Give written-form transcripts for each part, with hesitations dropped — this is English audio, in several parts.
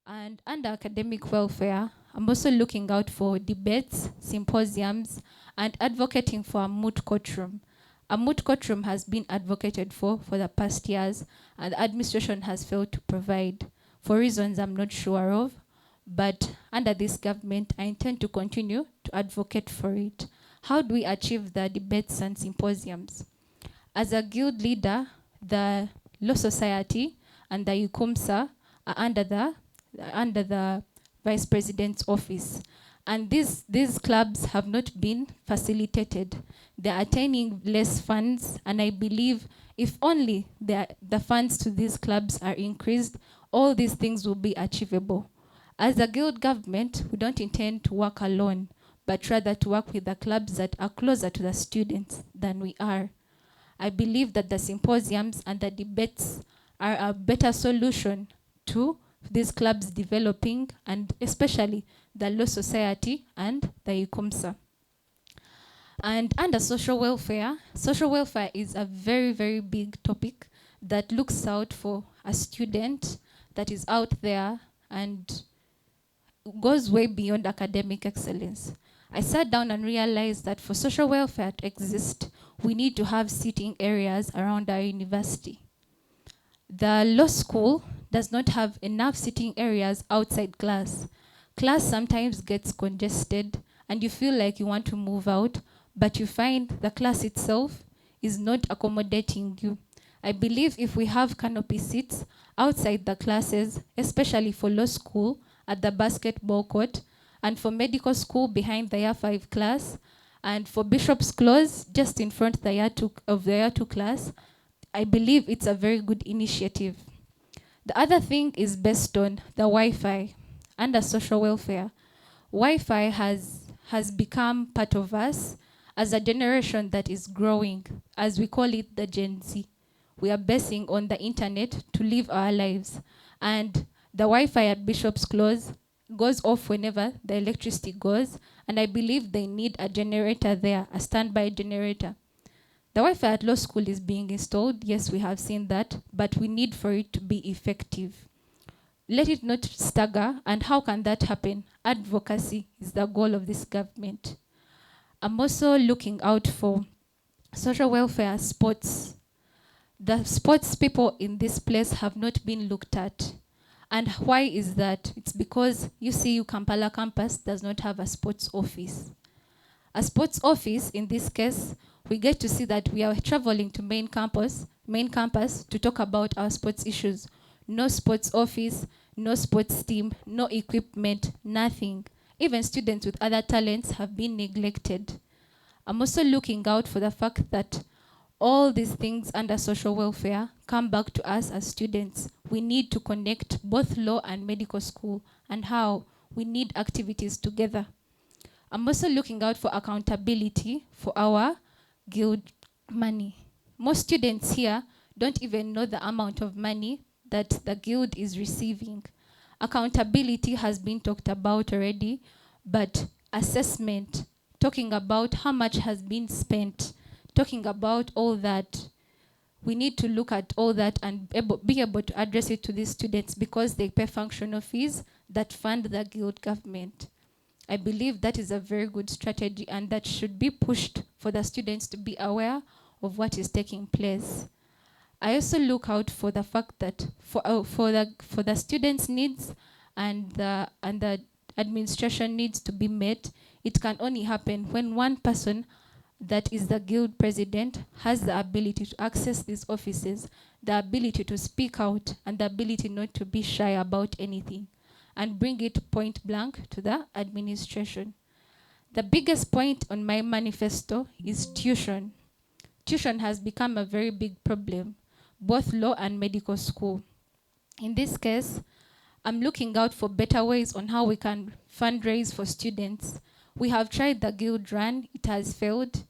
And under academic welfare, I'm also looking out for debates, symposiums, and advocating for a moot courtroom. A moot courtroom has been advocated for the past years, and the administration has failed to provide for reasons I'm not sure of. But under this government, I intend to continue to advocate for it. How do we achieve the debates and symposiums? As a guild leader, the Law Society and the UCUMSA are under the Vice President's office. And these clubs have not been facilitated. They're attaining less funds, and I believe if only the funds to these clubs are increased, all these things will be achievable. As a guild government, we don't intend to work alone, but rather to work with the clubs that are closer to the students than we are. I believe that the symposiums and the debates are a better solution to these clubs developing, and especially the Law Society and the UCUMSA. And under social welfare is a very, very big topic that looks out for a student that is out there and goes way beyond academic excellence. I sat down and realized that for social welfare to exist, we need to have seating areas around our university. The law school does not have enough seating areas outside class. Class sometimes gets congested and you feel like you want to move out, but you find the class itself is not accommodating you. I believe if we have canopy seats outside the classes, especially for law school at the basketball court, and for medical school behind the year 5 class, and for Bishop's Close just in front of the year 2 class, I believe it's a very good initiative. The other thing is based on the Wi-Fi under social welfare. Wi-Fi has become part of us as a generation that is growing, as we call it the Gen Z. We are basing on the internet to live our lives. And the Wi-Fi at Bishop's Close goes off whenever the electricity goes, and I believe they need a generator there, a standby generator. The Wi-Fi at law school is being installed. Yes, we have seen that, but we need for it to be effective. Let it not stagger, and how can that happen? Advocacy is the goal of this government. I'm also looking out for social welfare sports. The sports people in this place have not been looked at. And why is that? It's because UCU Kampala campus does not have a sports office. A sports office, in this case, we get to see that we are traveling to main campus to talk about our sports issues. No sports office, no sports team, no equipment, nothing. Even students with other talents have been neglected. I'm also looking out for the fact that all these things under social welfare come back to us as students. We need to connect both law and medical school, and how we need activities together. I'm also looking out for accountability for our guild money. Most students here don't even know the amount of money that the guild is receiving. Accountability has been talked about already, but assessment, talking about how much has been spent, talking about all that, we need to look at all that and be able to address it to these students because they pay functional fees that fund the guild government. I believe that is a very good strategy, and that should be pushed for the students to be aware of what is taking place. I also look out for the fact that for the students' needs and the administration needs to be met, it can only happen when one person that is the guild president has the ability to access these offices, the ability to speak out, and the ability not to be shy about anything, and bring it point blank to the administration. The biggest point on my manifesto is tuition. Tuition has become a very big problem, both law and medical school. In this case, I'm looking out for better ways on how we can fundraise for students. We have tried the guild run, it has failed,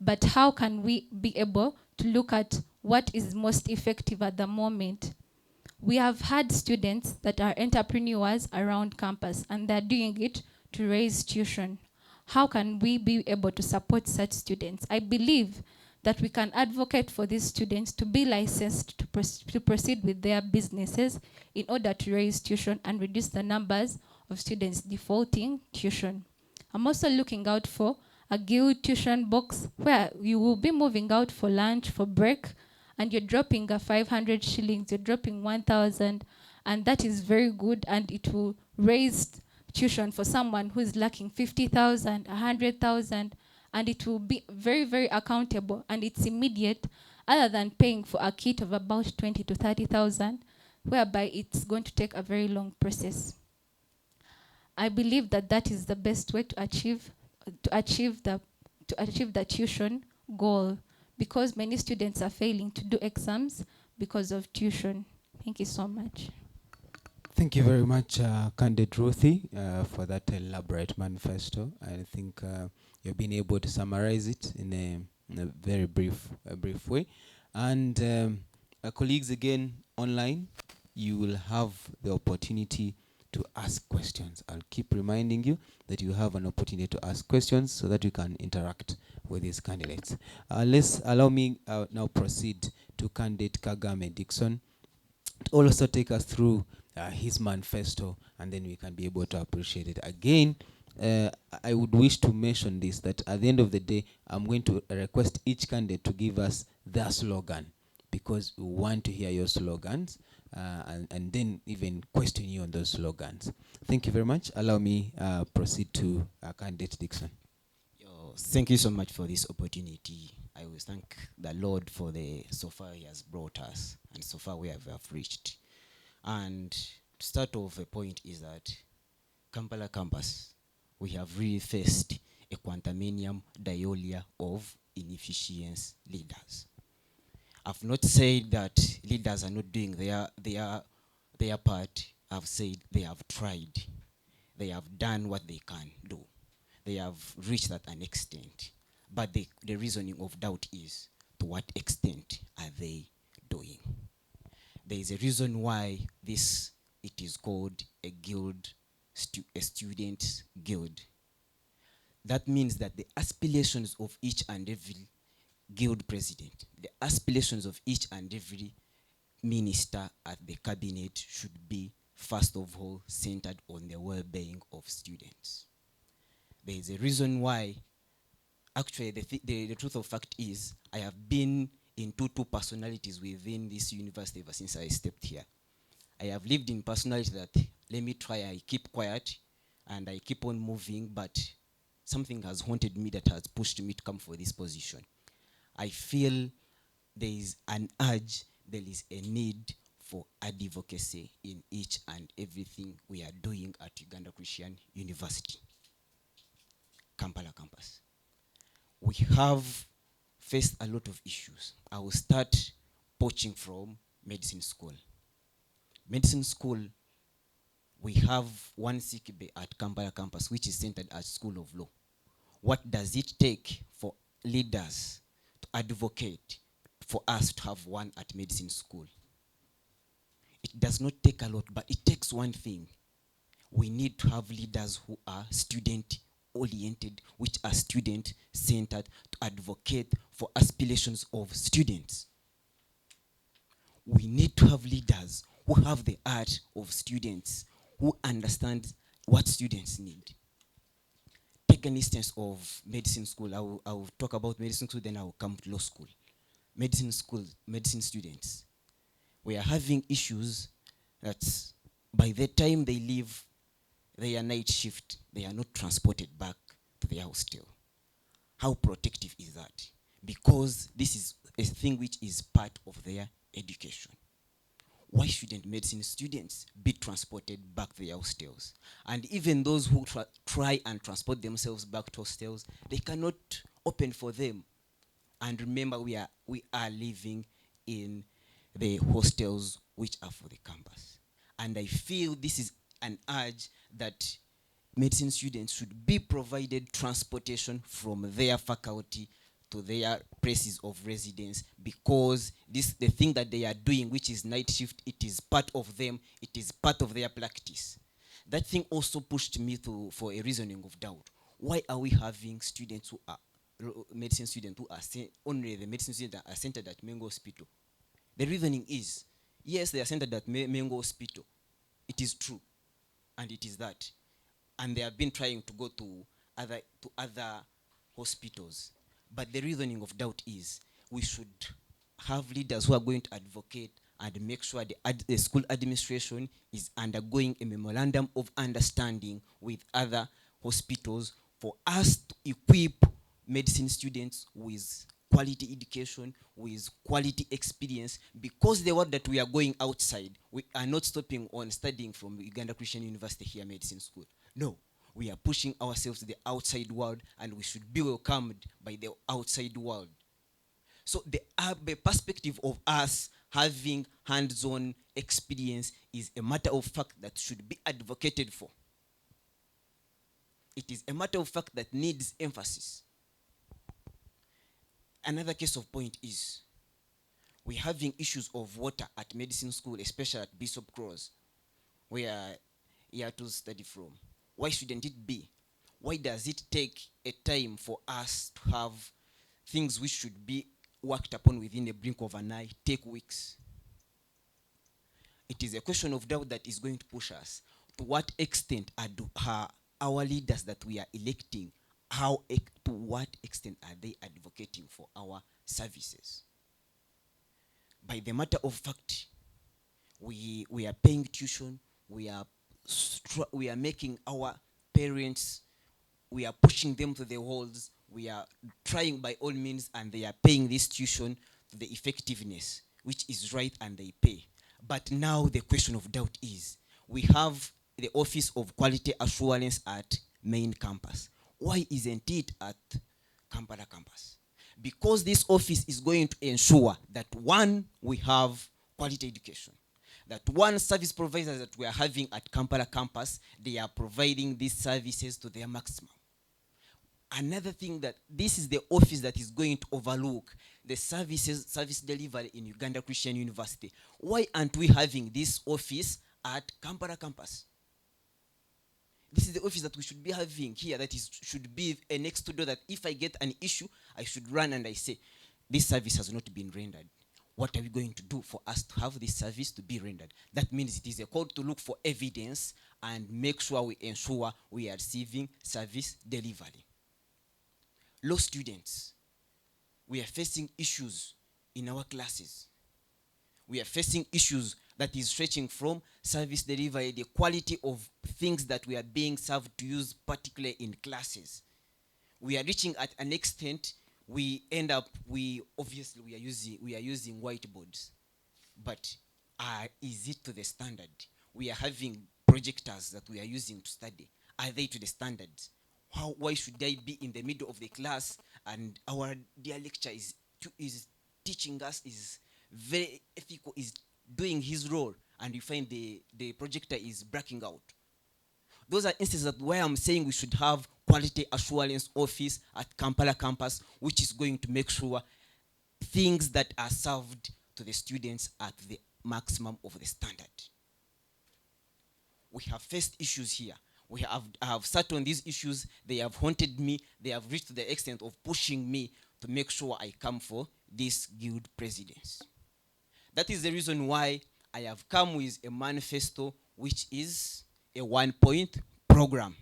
but how can we be able to look at what is most effective at the moment? We have had students that are entrepreneurs around campus, and they're doing it to raise tuition. How can we be able to support such students? I believe that we can advocate for these students to be licensed to proceed with their businesses in order to raise tuition and reduce the numbers of students defaulting tuition. I'm also looking out for a guild tuition box where you will be moving out for lunch, for break, and you're dropping a 500 shillings, you're dropping 1,000, and that is very good, and it will raise tuition for someone who is lacking 50,000, 100,000, and it will be very, very accountable, and it's immediate, other than paying for a kit of about 20 to 30,000, whereby it's going to take a very long process. I believe that that is the best way to achieve the tuition goal, because many students are failing to do exams because of tuition. Thank you so much. Thank you very much, Candidate Ruthie, for that elaborate manifesto. I think you've been able to summarize it in a very brief way. And colleagues, again, online, you will have the opportunity to ask questions. I'll keep reminding you that you have an opportunity to ask questions so that you can interact with these candidates. Allow me now proceed to candidate Kagame Dixon to also take us through his manifesto, and then we can be able to appreciate it. Again, I would wish to mention this, that at the end of the day, I'm going to request each candidate to give us their slogan, because we want to hear your slogans and then even question you on those slogans. Thank you very much. Allow me proceed to candidate Dixon. Thank you so much for this opportunity. I will thank the Lord for the so far He has brought us and so far we have reached. And to start off, a point is that Kampala campus, we have really faced a quantumanium dialia of inefficient leaders. I've not said that leaders are not doing their part. I've said they have tried. They have done what they can do. They have reached that an extent. But the reasoning of doubt is, to what extent are they doing? There is a reason why it is called a guild, a student guild. That means that the aspirations of each and every guild president, the aspirations of each and every minister at the cabinet should be, first of all, centered on the well-being of students. There is a reason why, actually, the truth of fact is, I have been in two personalities within this university ever since I stepped here. I have lived in personality that, let me try, I keep quiet, and I keep on moving, but something has haunted me that has pushed me to come for this position. I feel there is an urge, there is a need for advocacy in each and everything we are doing at Uganda Christian University, Kampala campus. We have faced a lot of issues. I will start poaching from medicine school. Medicine school, we have one CKB at Kampala campus, which is centered at School of Law. What does it take for leaders to advocate for us to have one at medicine school? It does not take a lot, but it takes one thing. We need to have leaders who are student-oriented, which are student-centered, to advocate for aspirations of students. We need to have leaders who have the art of students, who understand what students need. Take an instance of medicine school. I will talk about medicine school, then I will come to law school. Medicine school, medicine students. We are having issues that by the time they leave their night shift, they are not transported back to their hostel. How protective is that? Because this is a thing which is part of their education. Why shouldn't medicine students be transported back to their hostels? And even those who try and transport themselves back to hostels, they cannot open for them. And remember, we are living in the hostels which are for the campus. And I feel this is an urge that medicine students should be provided transportation from their faculty to their places of residence, because the thing that they are doing, which is night shift, it is part of them, it is part of their practice. That thing also pushed me for a reasoning of doubt. Why are we having students who are medicine students who are only the medicine students that are centered at Mengo Hospital. The reasoning is, yes, they are centered at Mengo Hospital. It is true, and it is that. And they have been trying to go to other hospitals. But the reasoning of doubt is we should have leaders who are going to advocate and make sure the school administration is undergoing a memorandum of understanding with other hospitals for us to equip medicine students with quality education, with quality experience, because the world that we are going outside, we are not stopping on studying from Uganda Christian University here medicine school. No, we are pushing ourselves to the outside world, and we should be welcomed by the outside world. So the perspective of us having hands-on experience is a matter of fact that should be advocated for. It is a matter of fact that needs emphasis. Another case of point is we're having issues of water at medicine school, especially at Bishop Cross, where Yatos study from. Why shouldn't it be? Why does it take a time for us to have things which should be worked upon within the blink of an eye take weeks? It is a question of doubt that is going to push us. To what extent are our leaders that we are electing, to what extent are they advocating for our services? By the matter of fact, we are paying tuition, we are making our parents, we are pushing them to the walls, we are trying by all means, and they are paying this tuition to the effectiveness, which is right, and they pay. But now the question of doubt is, we have the Office of Quality Assurance at main campus. Why isn't it at Kampala campus? Because this office is going to ensure that, one, we have quality education. That one, service providers that we are having at Kampala campus, they are providing these services to their maximum. Another thing, that this is the office that is going to overlook the service delivery in Uganda Christian University. Why aren't we having this office at Kampala campus? This is the office that we should be having here, that should be a next door, that if I get an issue, I should run and I say, this service has not been rendered. What are we going to do for us to have this service to be rendered? That means it is a call to look for evidence and make sure we ensure we are receiving service delivery. Law students, we are facing issues in our classes. We are facing issues that is stretching from service delivery, the quality of things that we are being served to use, particularly in classes. We are reaching at an extent, we end up, we are using whiteboards. But is it to the standard? We are having projectors that we are using to study. Are they to the standards? Why should I be in the middle of the class and our dear lecturer is teaching us, is very ethical, is doing his role, and you find the projector is breaking out? Those are instances where I'm saying we should have quality assurance office at Kampala campus, which is going to make sure things that are served to the students at the maximum of the standard. We have faced issues here. I have sat on these issues. They have haunted me. They have reached to the extent of pushing me to make sure I come for this guild presidents. That is the reason why I have come with a manifesto, which is a 1-point program.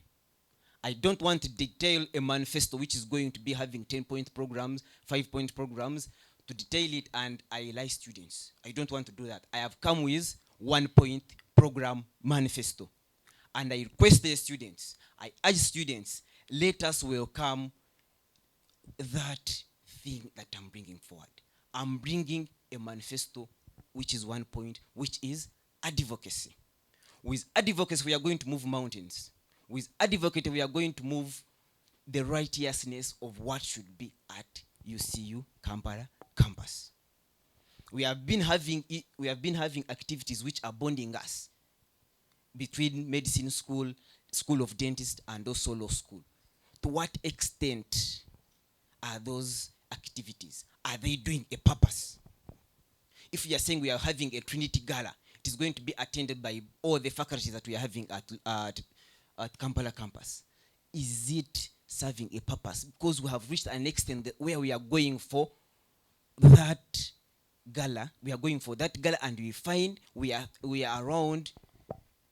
I don't want to detail a manifesto which is going to be having 10-point programs, 5-point programs, to detail it and I lie students. I don't want to do that. I have come with 1-point program manifesto. And I request the students, I urge students, let us welcome that thing that I'm bringing forward. I'm bringing a manifesto which is 1 point, which is advocacy. With advocacy, we are going to move mountains. With advocacy, we are going to move the righteousness of what should be at UCU Kampala campus. We have been having activities which are bonding us between medicine school, school of dentists, and also law school. To what extent are those activities? Are they doing a purpose? If we are saying we are having a Trinity Gala, it is going to be attended by all the faculties that we are having at Kampala campus. Is it serving a purpose, because we have reached an extent where we are going for that gala. We are going for that gala, and we find we are around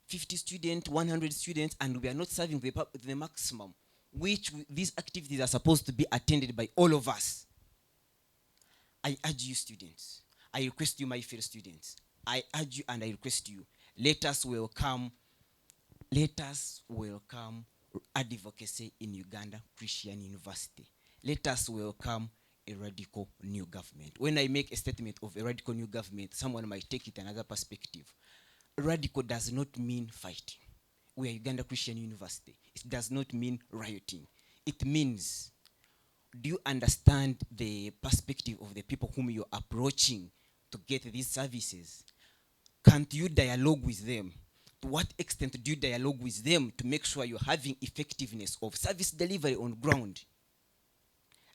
50 students, 100 students, and we are not serving the maximum, which these activities are supposed to be attended by all of us. I urge you, students. I request you, my fellow students. I urge you and I request you. Let us welcome advocacy in Uganda Christian University. Let us welcome a radical new government. When I make a statement of a radical new government, someone might take it another perspective. Radical does not mean fighting. We are Uganda Christian University. It does not mean rioting. It means, do you understand the perspective of the people whom you're approaching to get these services? Can't you dialogue with them? To what extent do you dialogue with them to make sure you're having effectiveness of service delivery on ground?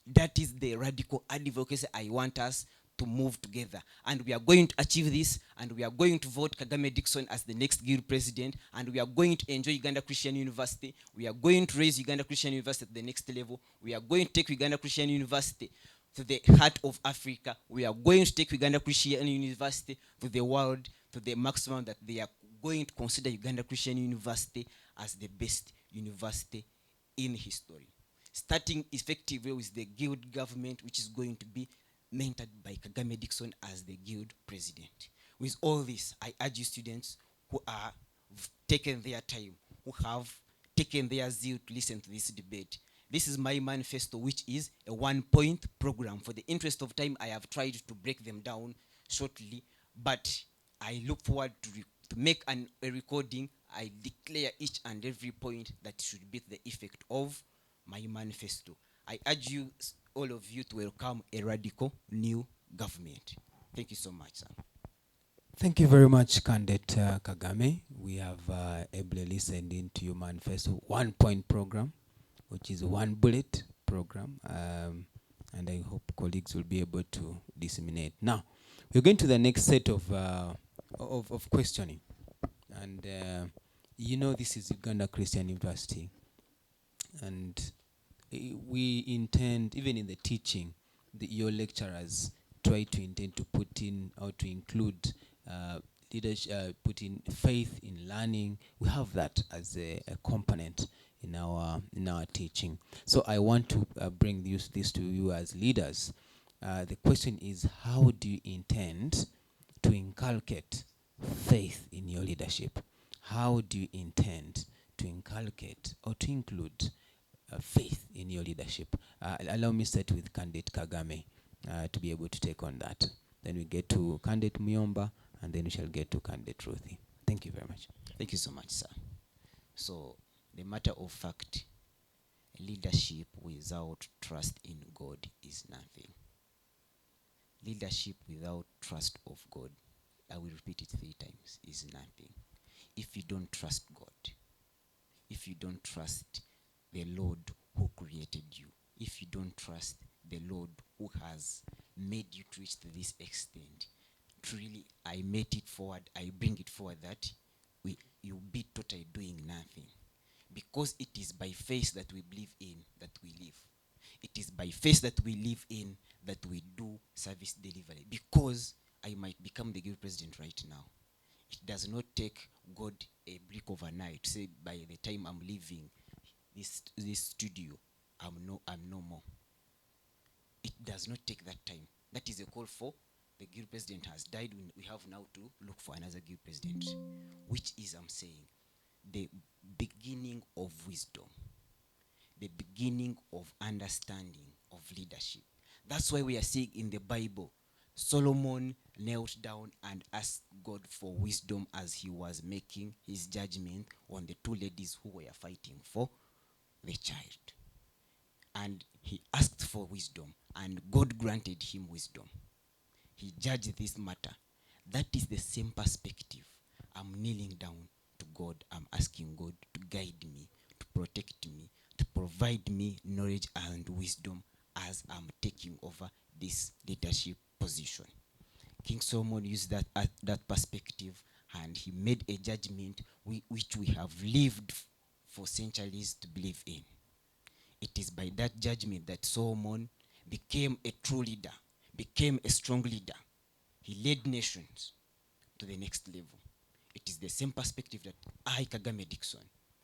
That is the radical advocacy I want us to move together. And we are going to achieve this, and we are going to vote Kagame Dixon as the next guild president, and we are going to enjoy Uganda Christian University. We are going to raise Uganda Christian University at the next level. We are going to take Uganda Christian University to the heart of Africa. We are going to take Uganda Christian University to the world, to the maximum that they are going to consider Uganda Christian University as the best university in history. Starting effectively with the guild government, which is going to be mentored by Kagame Dixon as the guild president. With all this, I urge you, students who are taken their time, who have taken their zeal to listen to this debate. This is my manifesto, which is a one-point program. For the interest of time, I have tried to break them down shortly, but I look forward to make a recording. I declare each and every point that should be the effect of my manifesto. I urge you, all of you, to welcome a radical new government. Thank you so much, sir. Thank you very much, candidate Kagame. We have ably listened into your manifesto, one-point program, which is one bullet program, and I hope colleagues will be able to disseminate. Now, we're going to the next set of questioning, and this is Uganda Christian University, and we intend, even in the teaching, your lecturers try to intend to put in or to include leadership, put in faith in learning. We have that as a component in our teaching. So I want to bring this to you as leaders. The question is, how do you intend to inculcate faith in your leadership? How do you intend to inculcate or to include faith in your leadership? Allow me to start with candidate Kagame to be able to take on that. Then we get to candidate Muyomba, and then we shall get to candidate Ruthie. Thank you very much. Thank you so much, sir. So, the matter of fact, leadership without trust in God is nothing. Leadership without trust of God, I will repeat it 3 times, is nothing. If you don't trust God, if you don't trust the Lord who created you, if you don't trust the Lord who has made you to reach to this extent, truly I bring it forward that you'll be totally doing nothing. Because it is by faith that we believe in that we live. It is by faith that we live in that we do service delivery. Because I might become the guild president right now. It does not take God a brick overnight to say by the time I'm leaving this studio, I'm no more. It does not take that time. That is a call for the guild president has died. We have now to look for another guild president, which is, I'm saying, the beginning of wisdom, the beginning of understanding of leadership. That's why we are seeing in the Bible, Solomon knelt down and asked God for wisdom as he was making his judgment on the 2 ladies who were fighting for the child. And he asked for wisdom, and God granted him wisdom. He judged this matter. That is the same perspective. I'm kneeling down to God. I'm asking God to guide me, to protect me, to provide me knowledge and wisdom as I'm taking over this leadership position. King Solomon used that perspective, and he made a judgment which we have lived for centuries to believe in. it is by that judgment that Solomon became a true leader, became a strong leader. He led nations to the next level. It is the same perspective that I, Kagame Dixon,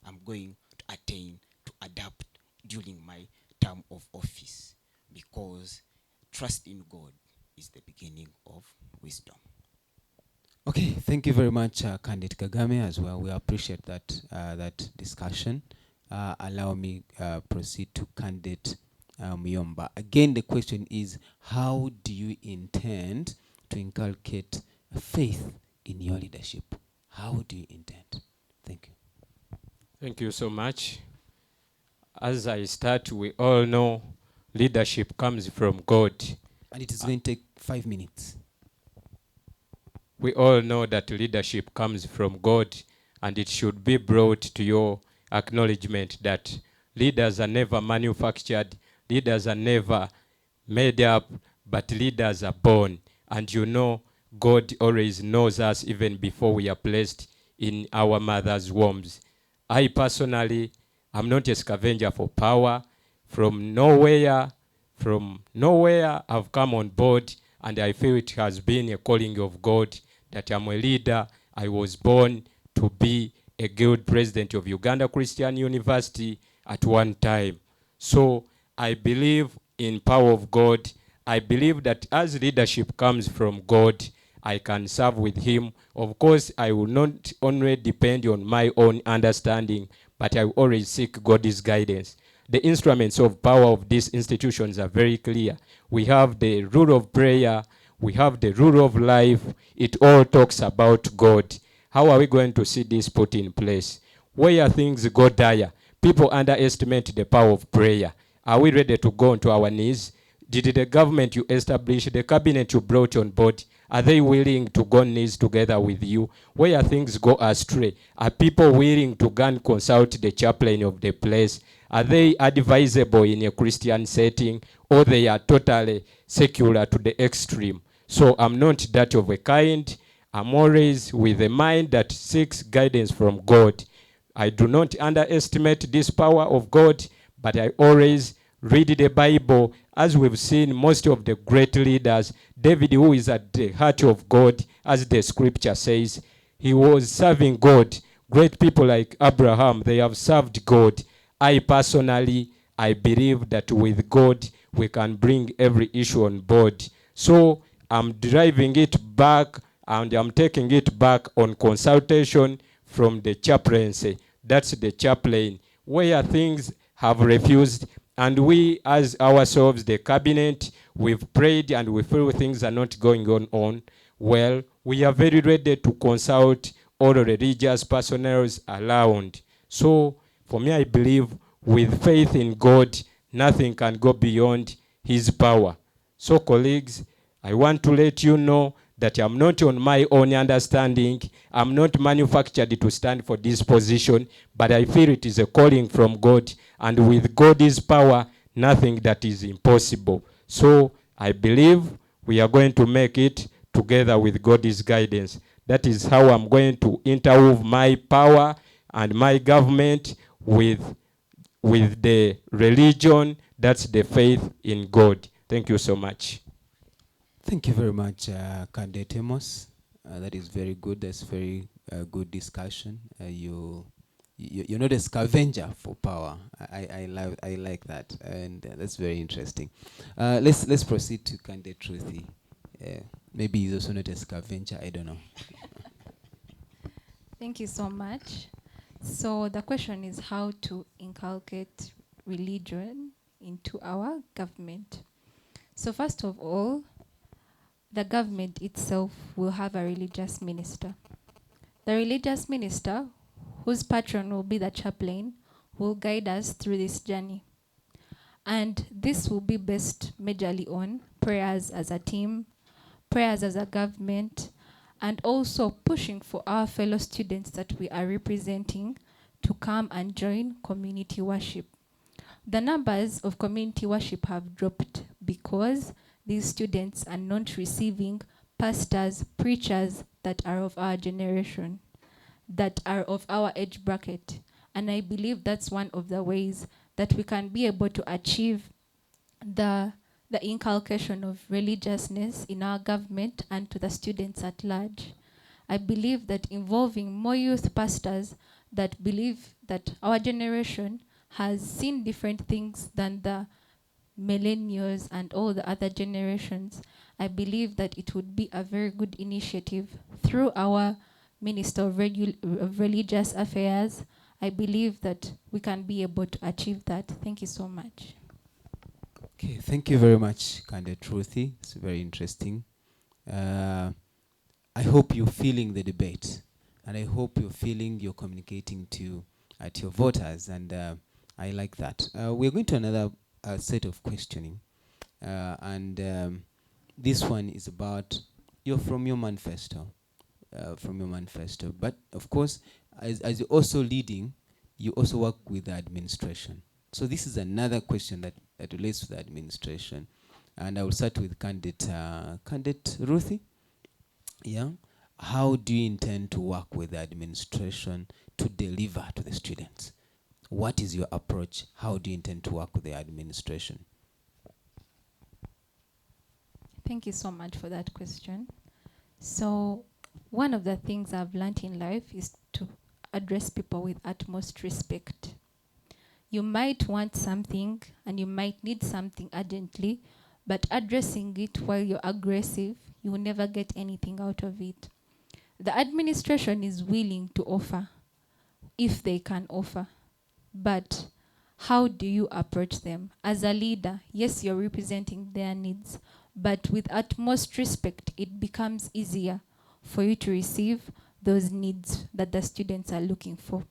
am going to attain, to adapt during my term of office, because trust in God is the beginning of wisdom. Okay, thank you very much, Candidate Kagame, as well. We appreciate that discussion. Allow me proceed to Candidate Muyomba. Again, the question is, how do you intend to inculcate faith in your leadership? How do you intend? Thank you. Thank you so much. As I start, we all know leadership comes from God. And it is going to take 5 minutes. We all know that leadership comes from God, and it should be brought to your acknowledgement that leaders are never manufactured, leaders are never made up, but leaders are born. And you know, God always knows us even before we are placed in our mother's wombs. I personally am not a scavenger for power. From nowhere I've come on board, and I feel it has been a calling of God that I'm a leader. I was born to be a guild president of Uganda Christian University at one time. So I believe in power of God. I believe that as leadership comes from God, I can serve with him. Of course, I will not only depend on my own understanding, but I will always seek God's guidance. The instruments of power of these institutions are very clear. We have the rule of prayer, we have the rule of life. It all talks about God. How are we going to see this put in place? Where things go dire, people underestimate the power of prayer. Are we ready to go onto our knees? Did the government you established, the cabinet you brought on board, are they willing to go knees together with you? Where things go astray, are people willing to go and consult the chaplain of the place? Are they advisable in a Christian setting, or they are totally secular to the extreme? So I'm not that of a kind. I'm always with a mind that seeks guidance from God. I do not underestimate this power of God, but I always read the Bible. As we've seen, most of the great leaders, David, who is at the heart of God, as the scripture says, he was serving God. Great people like Abraham, they have served God. I personally, I believe that with God, we can bring every issue on board. So I'm driving it back, and I'm taking it back on consultation from the chaplaincy. That's the chaplain, where things have refused, and we as ourselves, the cabinet, we've prayed and we feel things are not going on well. We are very ready to consult all the religious personnel around. So for me, I believe with faith in God, nothing can go beyond his power. So colleagues, I want to let you know that I'm not on my own understanding. I'm not manufactured to stand for this position, but I feel it is a calling from God, and with God's power, nothing that is impossible. So I believe we are going to make it together with God's guidance. That is how I'm going to interweave my power and my government with the religion, that's the faith in God. Thank you so much. Thank you very much, Candidate Amos. That is very good. That's very good discussion. You're not a scavenger for power. I like that, and that's very interesting. Let's proceed to Candidate Truthy. Maybe he's also not a scavenger. I don't know. Thank you so much. So the question is how to inculcate religion into our government. So first of all, the government itself will have a religious minister. The religious minister, whose patron will be the chaplain, will guide us through this journey. And this will be based majorly on prayers as a team, prayers as a government, and also pushing for our fellow students that we are representing to come and join community worship. The numbers of community worship have dropped because these students are not receiving pastors, preachers that are of our generation, that are of our age bracket. And I believe that's one of the ways that we can be able to achieve the inculcation of religiousness in our government and to the students at large. I believe that involving more youth pastors that believe that our generation has seen different things than the millennials and all the other generations, I believe that it would be a very good initiative through our Minister of Religious Affairs. I believe that we can be able to achieve that. Thank you so much. Okay, thank you very much, Candid Ruthie. It's very interesting. I hope you're feeling the debate, and I hope you're communicating to your voters, and I like that. We're going to another set of questioning, and this one is about from your manifesto, But of course, as you're also leading, you also work with the administration. So this is another question that relates to the administration, and I will start with Candid Ruthie. Yeah, how do you intend to work with the administration to deliver to the students? What is your approach? How do you intend to work with the administration? Thank you so much for that question. So one of the things I've learned in life is to address people with utmost respect. You might want something and you might need something urgently, but addressing it while you're aggressive, you will never get anything out of it. The administration is willing to offer if they can offer, but how do you approach them? As a leader, yes, you're representing their needs, but with utmost respect, it becomes easier for you to receive those needs that the students are looking for.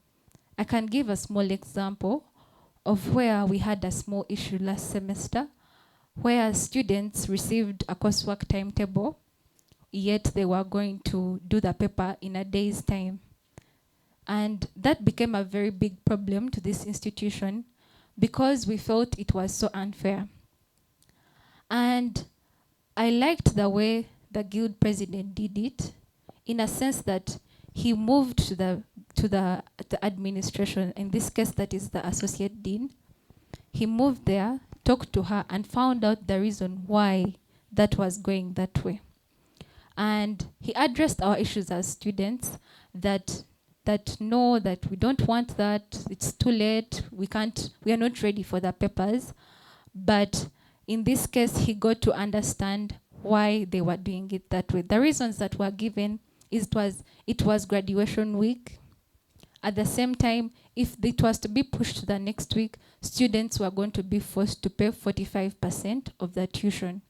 I can give a small example of where we had a small issue last semester, where students received a coursework timetable, yet they were going to do the paper in a day's time. And that became a very big problem to this institution because we felt it was so unfair. And I liked the way the guild president did it, in a sense that he moved to the administration, in this case that is the associate dean. He moved there, talked to her, and found out the reason why that was going that way. And he addressed our issues as students, that know that we don't want that, it's too late, we are not ready for the papers. But in this case, he got to understand why they were doing it that way. The reasons that were given is it was graduation week. At the same time, if it was to be pushed to the next week, students were going to be forced to pay 45% of the tuition.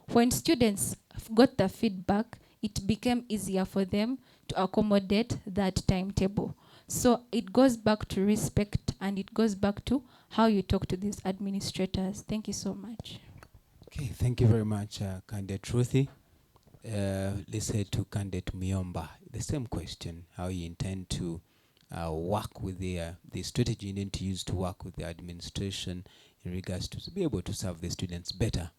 When students got the feedback, it became easier for them to accommodate that timetable. So it goes back to respect, and it goes back to how you talk to these administrators. Thank you so much. Okay, thank you very much, Candid Ruthie. Let's head to Candid Miomba. The same question, how you intend to work with the strategy you need to use to work with the administration in regards to be able to serve the students better.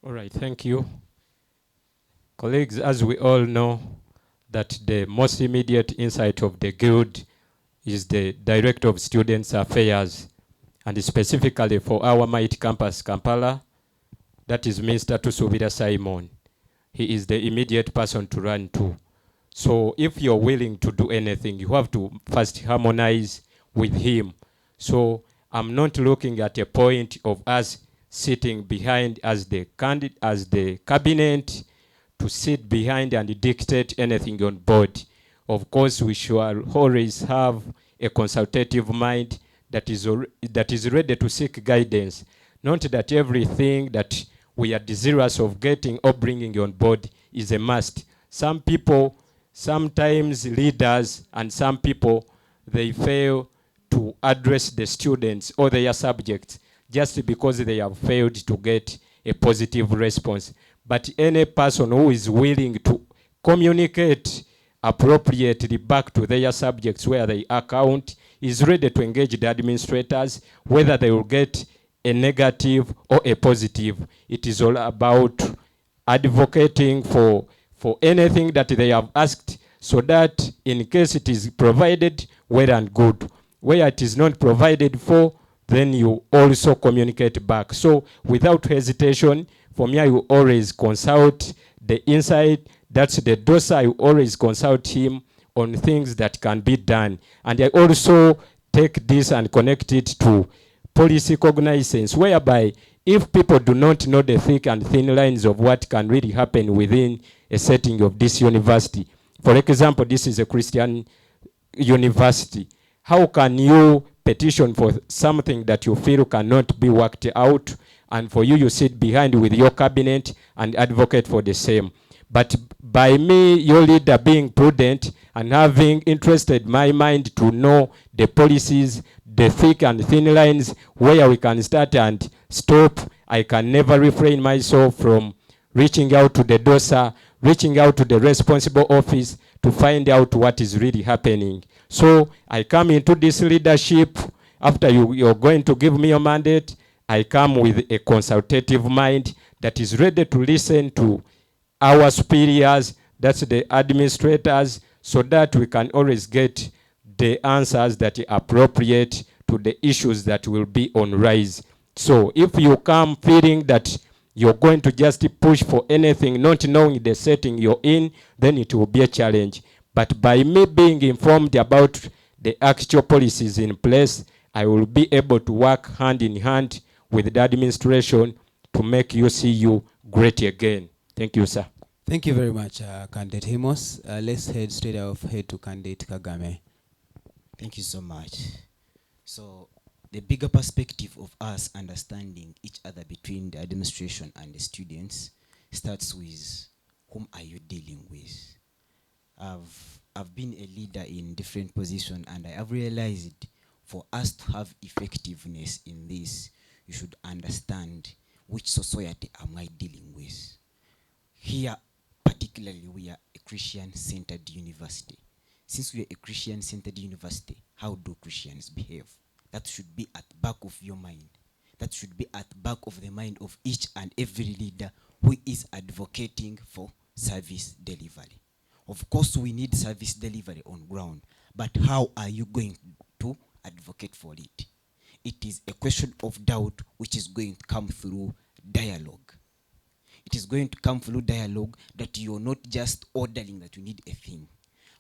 All right, thank you. Colleagues, as we all know, that the most immediate insight of the guild is the Director of Students Affairs, and specifically for our mighty campus, Kampala, that is Mr. Tusubira Simon. He is the immediate person to run to. So if you're willing to do anything, you have to first harmonize with him. So I'm not looking at a point of us sitting behind as the cabinet to sit behind and dictate anything on board. Of course, we should always have a consultative mind that is ready to seek guidance. Not that everything that we are desirous of getting or bringing on board is a must. Some people, sometimes leaders, and some people, they fail to address the students or their subjects just because they have failed to get a positive response. But any person who is willing to communicate appropriately back to their subjects where they account is ready to engage the administrators, whether they will get a negative or a positive. It is all about advocating for anything that they have asked, so that in case it is provided, well and good. Where it is not provided for, then you also communicate back. So without hesitation, for me, I will always consult the inside. That's the dosa. I will always consult him on things that can be done. And I also take this and connect it to policy cognizance, whereby if people do not know the thick and thin lines of what can really happen within a setting of this university. For example, this is a Christian university. How can you petition for something that you feel cannot be worked out, and for you sit behind with your cabinet and advocate for the same? But by me, your leader, being prudent and having interested my mind to know the policies, the thick and thin lines, where we can start and stop, I can never refrain myself from reaching out to the DOSA, reaching out to the responsible office to find out what is really happening. So I come into this leadership. After you're going to give me your mandate, I come with a consultative mind that is ready to listen to our superiors, that's the administrators, so that we can always get the answers that are appropriate to the issues that will be on rise. So if you come feeling that you're going to just push for anything, not knowing the setting you're in, then it will be a challenge. But by me being informed about the actual policies in place, I will be able to work hand in hand with the administration to make UCU great again. Thank you, sir. Thank you very much, Candidate Hemos. Let's head straight ahead to Candidate Kagame. Thank you so much. So the bigger perspective of us understanding each other between the administration and the students starts with whom are you dealing with. I've been a leader in different positions, and I have realized for us to have effectiveness in this, you should understand which society am I dealing with. Here, particularly, we are a Christian-centered university. Since we are a Christian-centered university, how do Christians behave? That should be at the back of your mind. That should be at the back of the mind of each and every leader who is advocating for service delivery. Of course, we need service delivery on ground, but how are you going to advocate for it? It is a question of doubt which is going to come through dialogue. It is going to come through dialogue that you're not just ordering that you need a thing.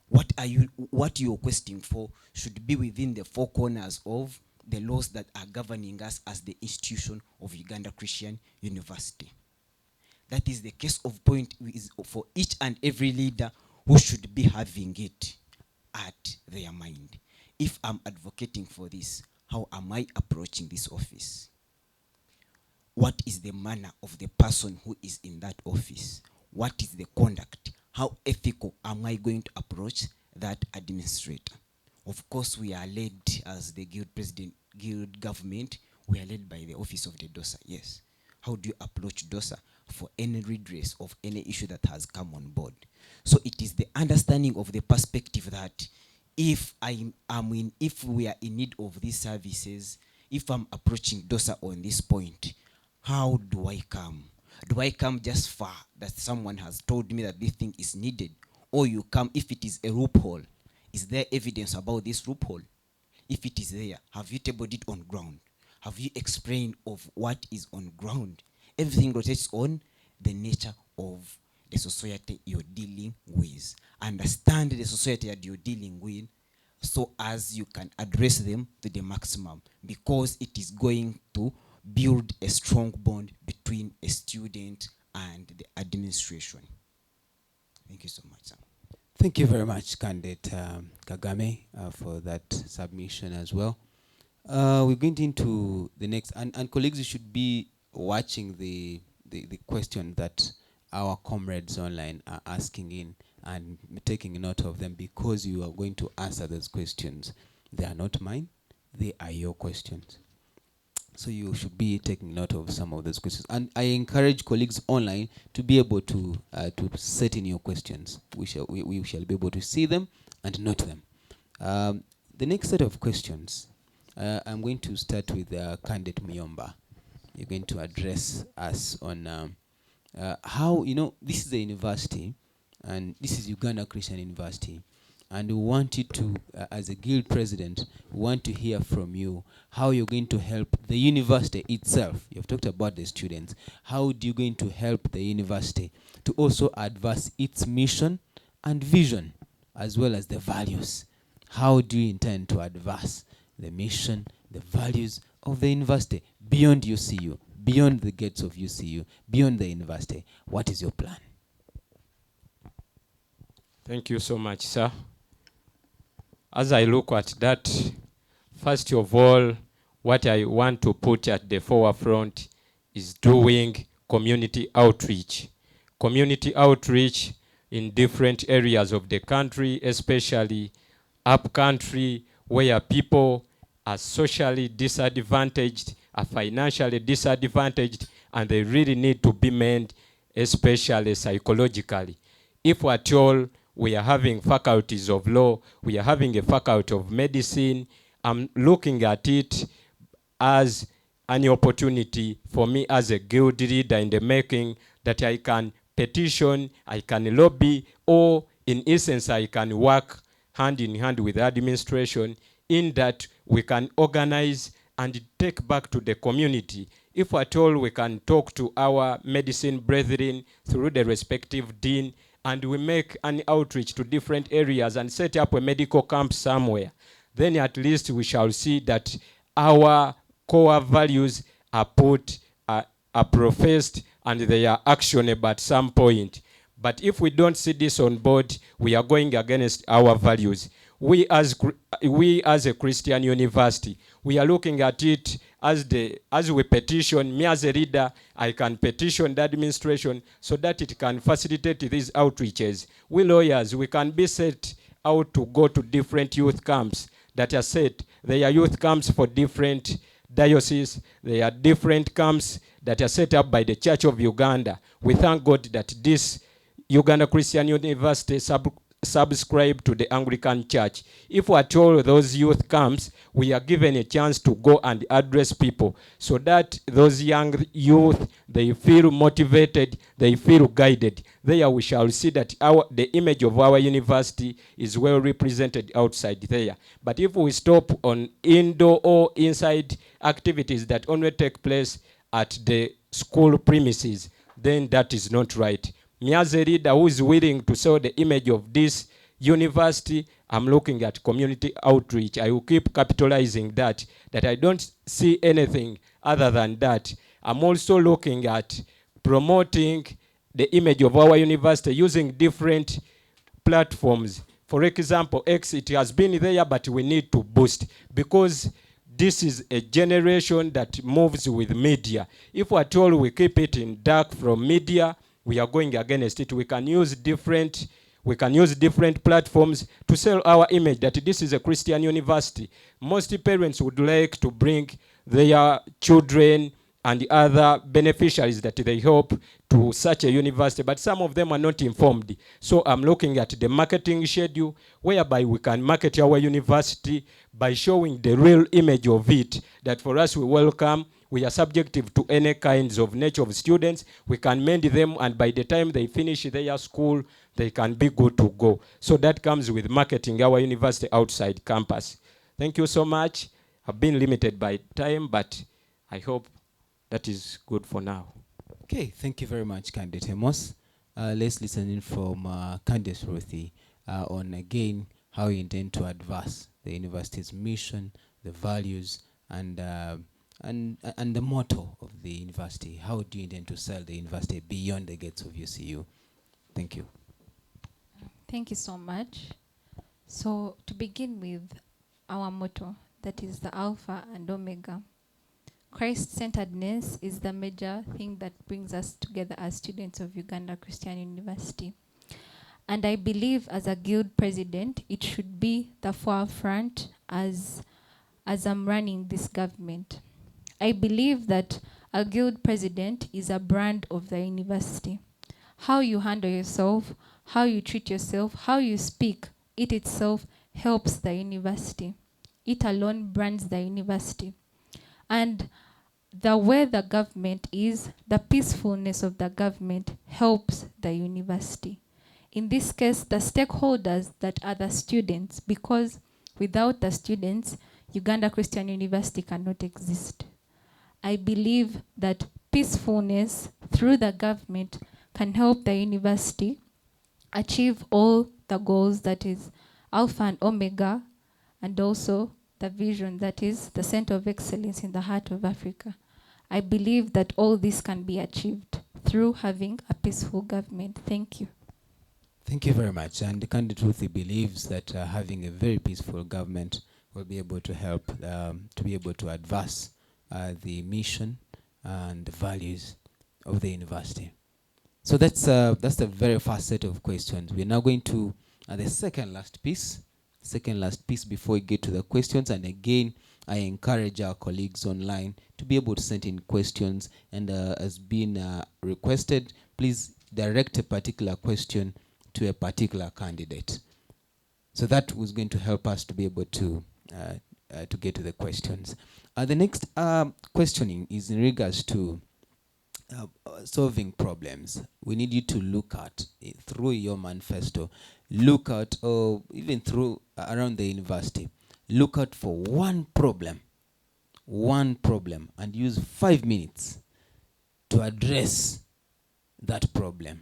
What you're questioning for should be within the four corners of the laws that are governing us as the institution of Uganda Christian University. That is the case of point for each and every leader who should be having it at their mind. If I'm advocating for this, how am I approaching this office? What is the manner of the person who is in that office? What is the conduct? How ethical am I going to approach that administrator? Of course, we are led as the guild government, we are led by the office of the DOSA, yes. How do you approach DOSA for any redress of any issue that has come on board? So it is the understanding of the perspective that if we are in need of these services, if I'm approaching DOSA on this point, how do I come? Do I come just far that someone has told me that this thing is needed? Or you come if it is a loophole? Is there evidence about this loophole? If it is there, have you tabled it on ground? Have you explained of what is on ground? Everything rotates on the nature of the society you're dealing with. Understand the society that you're dealing with so as you can address them to the maximum, because it is going to build a strong bond between a student and the administration. Thank you so much, sir. Thank you very much, Candidate Kagame, for that submission as well. We're going into the next, and colleagues, you should be watching the question that our comrades online are asking in and taking note of them, because you are going to answer those questions. They are not mine, they are your questions. So you should be taking note of some of those questions. And I encourage colleagues online to be able to set in your questions. We shall be able to see them and note them. The next set of questions, I'm going to start with Candidate Miyomba. You're going to address us on how, this is a university, and this is Uganda Christian University, And we want you to, as a guild president, we want to hear from you how you're going to help the university itself. You've talked about the students. How do you going to help the university to also advance its mission and vision, as well as the values? How do you intend to advance the mission, the values of the university beyond UCU, beyond the gates of UCU, beyond the university? What is your plan? Thank you so much, sir. As I look at that, first of all, what I want to put at the forefront is doing community outreach. Community outreach in different areas of the country, especially up country, where people are socially disadvantaged, are financially disadvantaged, and they really need to be made, especially psychologically. If at all we are having faculties of law, we are having a faculty of medicine, I'm looking at it as an opportunity for me as a guild leader in the making, that I can petition, I can lobby, or in essence I can work hand in hand with the administration, in that we can organize and take back to the community. If at all we can talk to our medicine brethren through the respective dean, and we make an outreach to different areas and set up a medical camp somewhere, then at least we shall see that our core values are put, are professed, and they are actionable at some point. But if we don't see this on board, we are going against our values. We as a Christian university, we are looking at it as we petition. Me as a leader, I can petition the administration so that it can facilitate these outreaches. We lawyers, we can be set out to go to different youth camps that are set. They are youth camps for different dioceses. They are different camps that are set up by the Church of Uganda. We thank God that this Uganda Christian University subscribe to the Anglican Church. If at all those youth camps, we are given a chance to go and address people, so that those young youth, they feel motivated, they feel guided. There we shall see that the image of our university is well represented outside there. But if we stop on indoor or inside activities that only take place at the school premises, then that is not right. Me as a leader who is willing to sell the image of this university, I'm looking at community outreach. I will keep capitalizing that I don't see anything other than that. I'm also looking at promoting the image of our university using different platforms. For example, X, it has been there, but we need to boost, because this is a generation that moves with media. If at all we keep it in dark from media, we are going against it. We can use different platforms to sell our image that this is a Christian university. Most parents would like to bring their children and other beneficiaries that they hope to such a university, but some of them are not informed. So I'm looking at the marketing schedule, whereby we can market our university by showing the real image of it, that for us we welcome, we are subjective to any kinds of nature of students, we can mend them, and by the time they finish their school, they can be good to go. So that comes with marketing our university outside campus. Thank you so much. I've been limited by time, but I hope that is good for now. Okay, thank you very much, Candidate Amos. Let's listen in from Candice Ruthie on, again, how you intend to advance the university's mission, the values, and the motto of the university. How do you intend to sell the university beyond the gates of UCU? Thank you. Thank you so much. So to begin with, our motto, that is the Alpha and Omega. Christ-centeredness is the major thing that brings us together as students of Uganda Christian University. And I believe as a guild president, it should be the forefront as I'm running this government. I believe that a guild president is a brand of the university. How you handle yourself, how you treat yourself, how you speak, it itself helps the university. It alone brands the university. And the way the government is, the peacefulness of the government helps the university. in this case, the stakeholders that are the students, because without the students, Uganda Christian University cannot exist. I believe that peacefulness through the government can help the university achieve all the goals, that is Alpha and Omega, and also the vision, that is the center of excellence in the heart of Africa. I believe that all this can be achieved through having a peaceful government. Thank you. Thank you very much. And the Candid Ruthie believes that having a very peaceful government will be able to help to be able to advance the mission and the values of the university. So that's the very first set of questions. We're now going to the second last piece before we get to the questions. And again, I encourage our colleagues online to be able to send in questions, and as been requested, please direct a particular question to a particular candidate. So that was going to help us to be able to get to the questions. The next questioning is in regards to solving problems. We need you to look at through your manifesto, look at, or even through around the university, look out for one problem, and use 5 minutes to address that problem.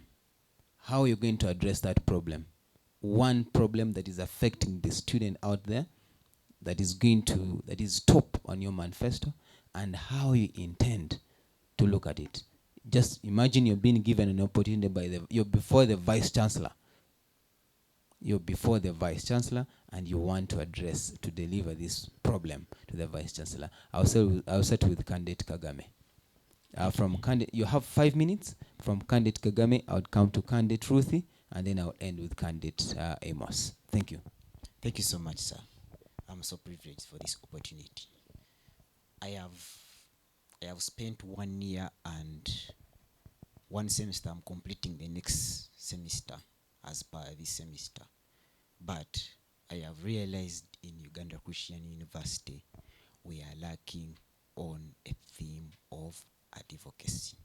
How are you going to address that problem? One problem that is affecting the student out there, that is top on your manifesto, and how you intend to look at it. Just imagine you're being given an opportunity you're before the vice chancellor. And you want to deliver this problem to the vice chancellor. I'll start with candidate Kagame. You have 5 minutes. From candidate Kagame, I would come to candidate Ruthie, and then I'll end with candidate Amos. Thank you. Thank you so much, sir. I'm so privileged for this opportunity. I have spent 1 year and 1 semester. I'm completing the next semester as per this semester. But I have realized in Uganda Christian University, we are lacking on a theme of advocacy.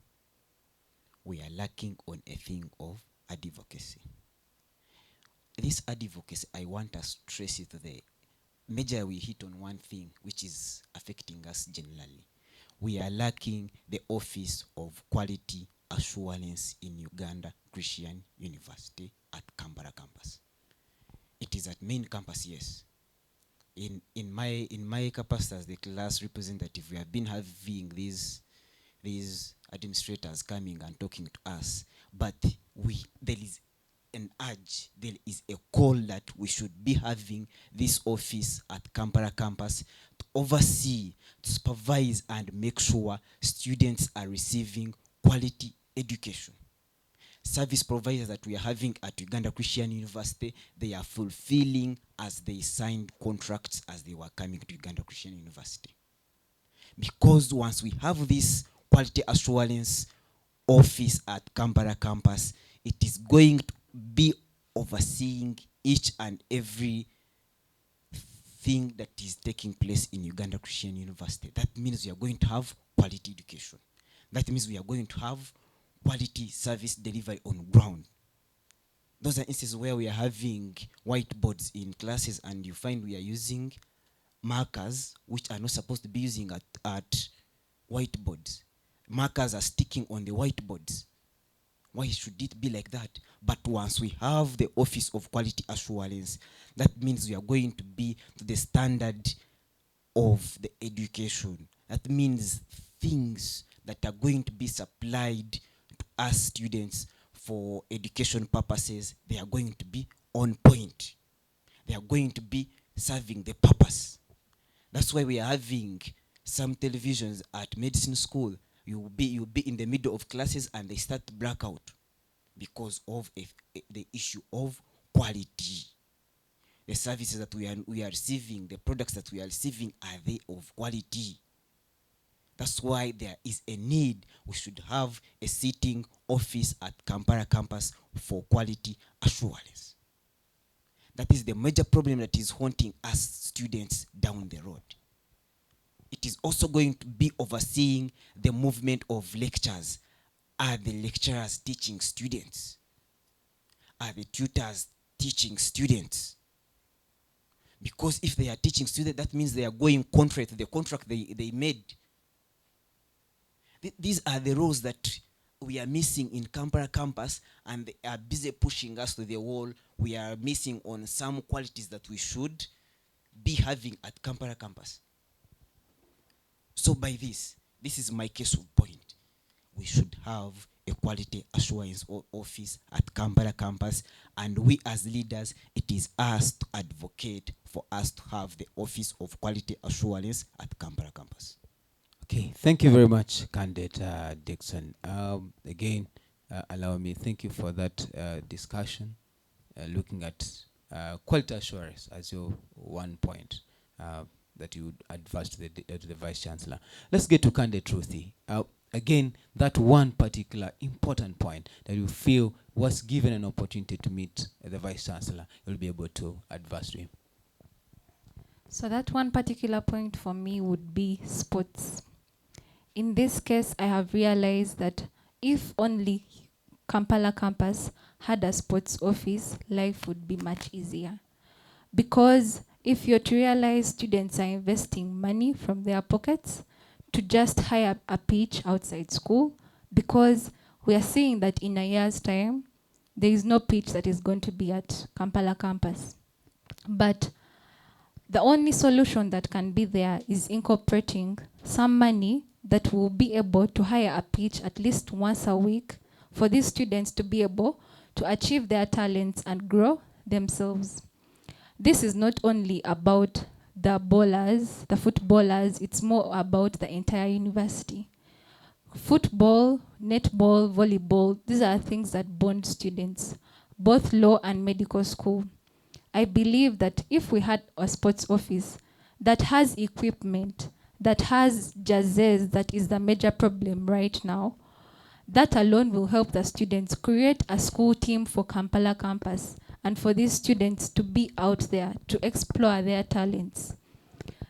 This advocacy, I want us to trace it there. Major, we hit on one thing which is affecting us generally. We are lacking the Office of Quality Assurance in Uganda Christian University at Kampala campus. It is at main campus, yes. In my capacity as the class representative, we have been having these administrators coming and talking to us, but there is an urge, there is a call that we should be having this office at Kampala campus to oversee, to supervise, and make sure students are receiving quality education. Service providers that we are having at Uganda Christian University, they are fulfilling as they signed contracts as they were coming to Uganda Christian University. Because once we have this quality assurance office at Kampala campus, it is going to be overseeing each and every thing that is taking place in Uganda Christian University. That means we are going to have quality education. That means we are going to have quality service delivery on ground. Those are instances where we are having whiteboards in classes, and you find we are using markers which are not supposed to be using at whiteboards. Markers are sticking on the whiteboards. Why should it be like that? But once we have the Office of Quality Assurance, that means we are going to be to the standard of the education. That means things that are going to be supplied to us students for education purposes, they are going to be on point. They are going to be serving the purpose. That's why we are having some televisions at medicine school. You'll be in the middle of classes and they start to black out because of the issue of quality. The services that we are receiving, the products that we are receiving, are they of quality? That's why there is a need. We should have a sitting office at Kampala campus for quality assurance. That is the major problem that is haunting us students down the road. It is also going to be overseeing the movement of lectures. Are the lecturers teaching students? are the tutors teaching students? Because if they are teaching students, that means they are going contrary to the contract they made. These are the roles that we are missing in Kampala campus, and they are busy pushing us to the wall. We are missing on some qualities that we should be having at Kampala campus. So by this is my case of point. We should have a quality assurance office at Kampala campus, and we as leaders, it is us to advocate for us to have the office of quality assurance at Kampala campus. Okay, thank you very much, candidate Dixon. Again, allow me, thank you for that discussion, looking at quality assurance as your one point that you would advise to the Vice Chancellor. Let's get to candidate Ruthie. Again, that one particular important point that you feel was given an opportunity to meet the Vice Chancellor, you'll be able to advise to him. So that one particular point for me would be sports. In this case, I have realized that if only Kampala campus had a sports office, life would be much easier. Because if you're to realize students are investing money from their pockets to just hire a pitch outside school, because we are seeing that in a year's time, there is no pitch that is going to be at Kampala campus. But the only solution that can be there is incorporating some money that will be able to hire a pitch at least once a week for these students to be able to achieve their talents and grow themselves. This is not only about the bowlers, the footballers, it's more about the entire university. Football, netball, volleyball, these are things that bond students, both law and medical school. I believe that if we had a sports office that has equipment, that has jerseys, that is the major problem right now, that alone will help the students create a school team for Kampala campus and for these students to be out there to explore their talents.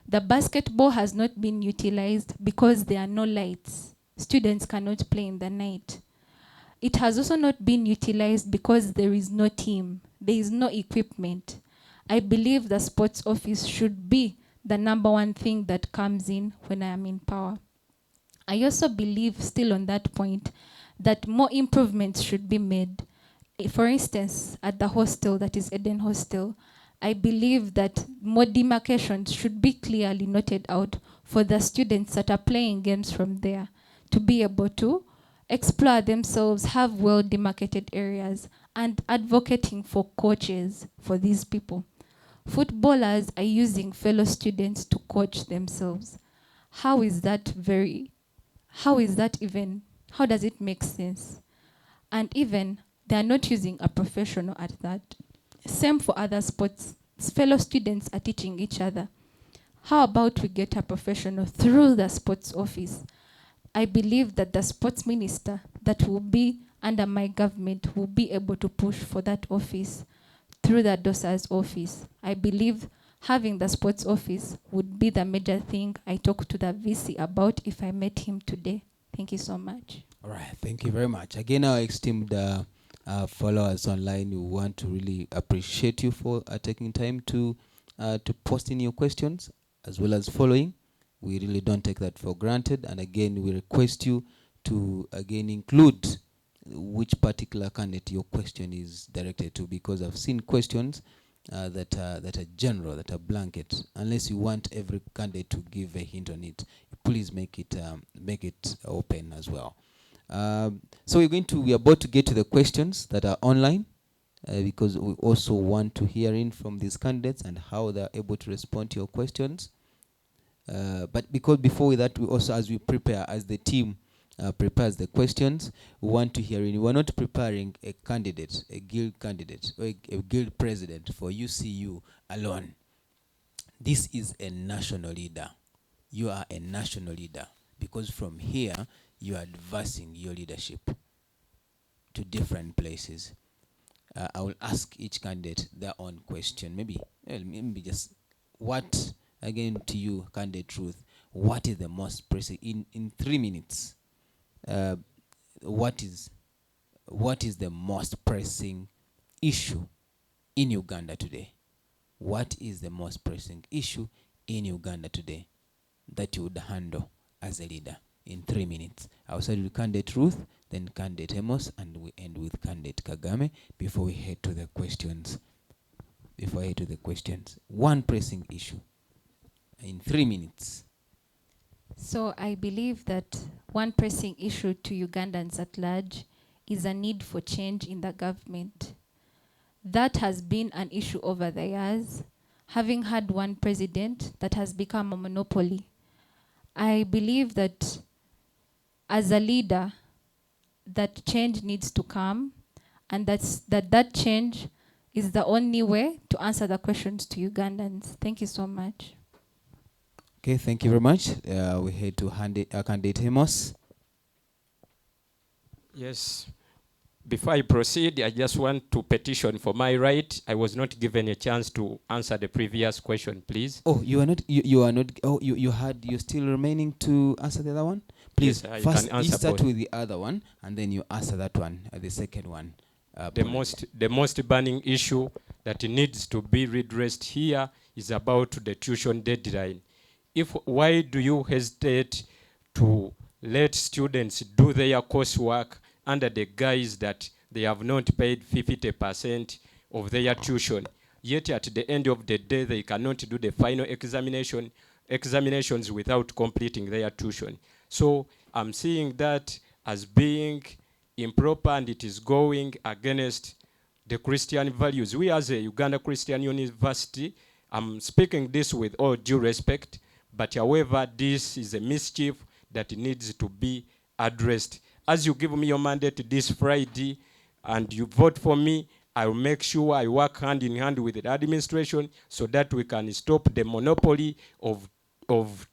The basketball has not been utilized because there are no lights. Students cannot play in the night. It has also not been utilized because there is no team. There is no equipment. I believe the sports office should be the number one thing that comes in when I am in power. I also believe, still on that point, that more improvements should be made. For instance, at the hostel, that is Eden Hostel, I believe that more demarcations should be clearly noted out for the students that are playing games from there to be able to explore themselves, have well demarcated areas, and advocating for coaches for these people. Footballers are using fellow students to coach themselves. How does it make sense? And even they are not using a professional at that. Same for other sports. Fellow students are teaching each other. How about we get a professional through the sports office? I believe that the sports minister that will be under my government will be able to push for that office through the DOSA's office. I believe having the sports office would be the major thing I talk to the VC about if I met him today. Thank you so much. All right, thank you very much. Again, our esteemed followers online, we want to really appreciate you for taking time to post in your questions as well as following. We really don't take that for granted. And again, we request you to again include which particular candidate your question is directed to, because I've seen questions that are general, that are blanket. Unless you want every candidate to give a hint on it, please make it open as well. So we are about to get to the questions that are online, because we also want to hear in from these candidates and how they're able to respond to your questions. But because before that, we also, as we prepare, as the team prepares the questions, we want to hear in. We're not preparing a candidate, a guild candidate, or a guild president for UCU alone. This is a national leader. You are a national leader, because from here, you are advancing your leadership to different places. I will ask each candidate their own question. Maybe just what, again to you, candidate Truth, what is the most pressing, in 3 minutes, what is the most pressing issue in Uganda today? What is the most pressing issue in Uganda today that you would handle as a leader in 3 minutes? I'll start with candidate Ruth, then candidate Amos, and we end with candidate Kagame before we head to the questions. One pressing issue in 3 minutes. So I believe that one pressing issue to Ugandans at large is a need for change in the government. That has been an issue over the years, having had one president that has become a monopoly. I believe that as a leader, that change needs to come, and that change is the only way to answer the questions to Ugandans. Thank you so much. Okay, thank you very much. We head to candidate Amos. Yes. Before I proceed, I just want to petition for my right. I was not given a chance to answer the previous question, please. Oh, you are not. You are not. Oh, you had. You're still remaining to answer the other one. Please, Yes, I first can you answer start both. with the other one, and then you answer that one, the second one. The most burning issue that needs to be redressed here is about the tuition deadline. Why do you hesitate to let students do their coursework under the guise that they have not paid 50% of their tuition, yet at the end of the day they cannot do the final examinations without completing their tuition? So I'm seeing that as being improper, and it is going against the Christian values. We as a Uganda Christian University, I'm speaking this with all due respect, but however, this is a mischief that needs to be addressed. As you give me your mandate this Friday and you vote for me, I will make sure I work hand in hand with the administration so that we can stop the monopoly of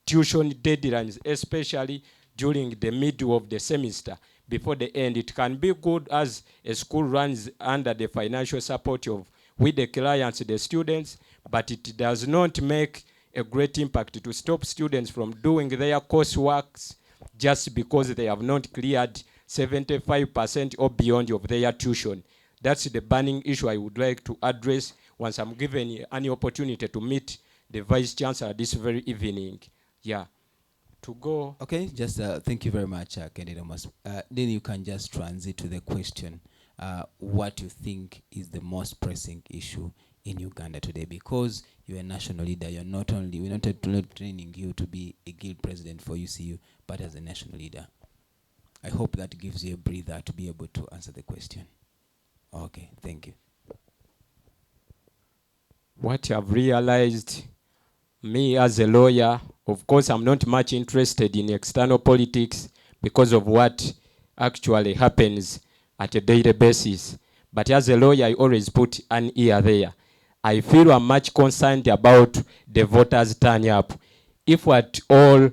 tuition deadlines, especially during the middle of the semester. Before the end, it can be good as a school runs under the financial support of with the clients, the students, but it does not make a great impact to stop students from doing their courseworks just because they have not cleared 75% or beyond of their tuition. That's the burning issue I would like to address once I'm given any opportunity to meet the Vice Chancellor this very evening. Yeah. To go. Okay, just thank you very much, candidate Amos. Then you can just transit to the question, what you think is the most pressing issue in Uganda today, because you're a national leader. We're not training you to be a guild president for UCU, but as a national leader. I hope that gives you a breather to be able to answer the question. Okay, thank you. What I've realized, me as a lawyer, of course I'm not much interested in external politics because of what actually happens at a daily basis. But as a lawyer, I always put an ear there. I feel I'm much concerned about the voters turning up. If at all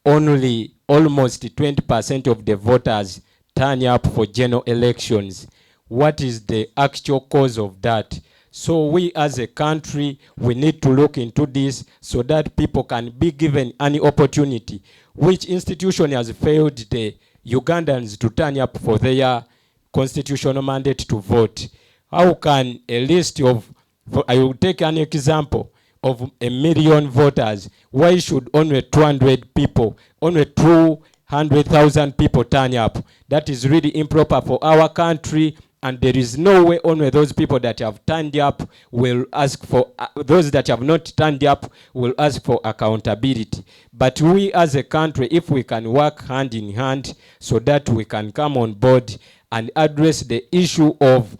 only almost 20% of the voters turn up for general elections, what is the actual cause of that? So we as a country, we need to look into this so that people can be given any opportunity. Which institution has failed the Ugandans to turn up for their constitutional mandate to vote? How can a list of, I will take an example of 1 million voters, why should only 200 people, only 200,000 people turn up? That is really improper for our country, and there is no way only those people that have turned up will ask for, those that have not turned up will ask for accountability. But we as a country, if we can work hand in hand so that we can come on board and address the issue of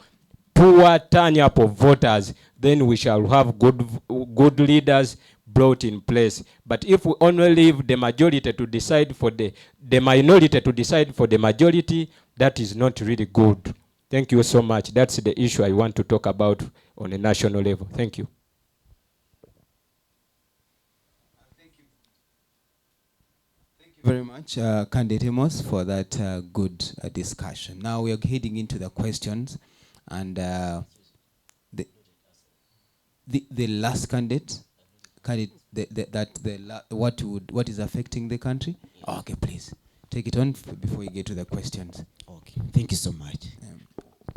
poor turn up of voters, then we shall have good leaders brought in place. But if we only leave the majority to decide for the minority to decide for the majority, that is not really good. Thank you so much. That's the issue I want to talk about on a national level. Thank you. Thank you very much, candidate Amos, for that good discussion. Now we are heading into the questions, and the last candidate, what is affecting the country? Oh, okay, please take it on before we get to the questions. Okay, thank you so much.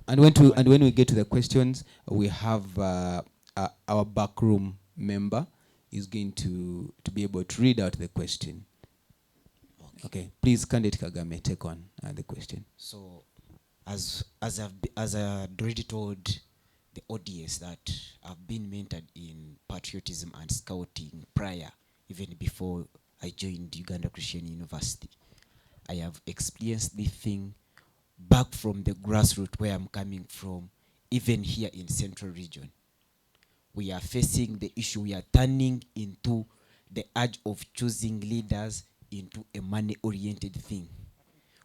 And when we get to the questions, we have our backroom member is going to be able to read out the question. Okay, please, Candidate Kagame, take on the question. So, as I had already told the audience that I've been mentored in patriotism and scouting prior, even before I joined Uganda Christian University. I have experienced this thing back from the grassroots where I'm coming from, even here in Central Region. We are facing the issue, we are turning into the urge of choosing leaders into a money-oriented thing.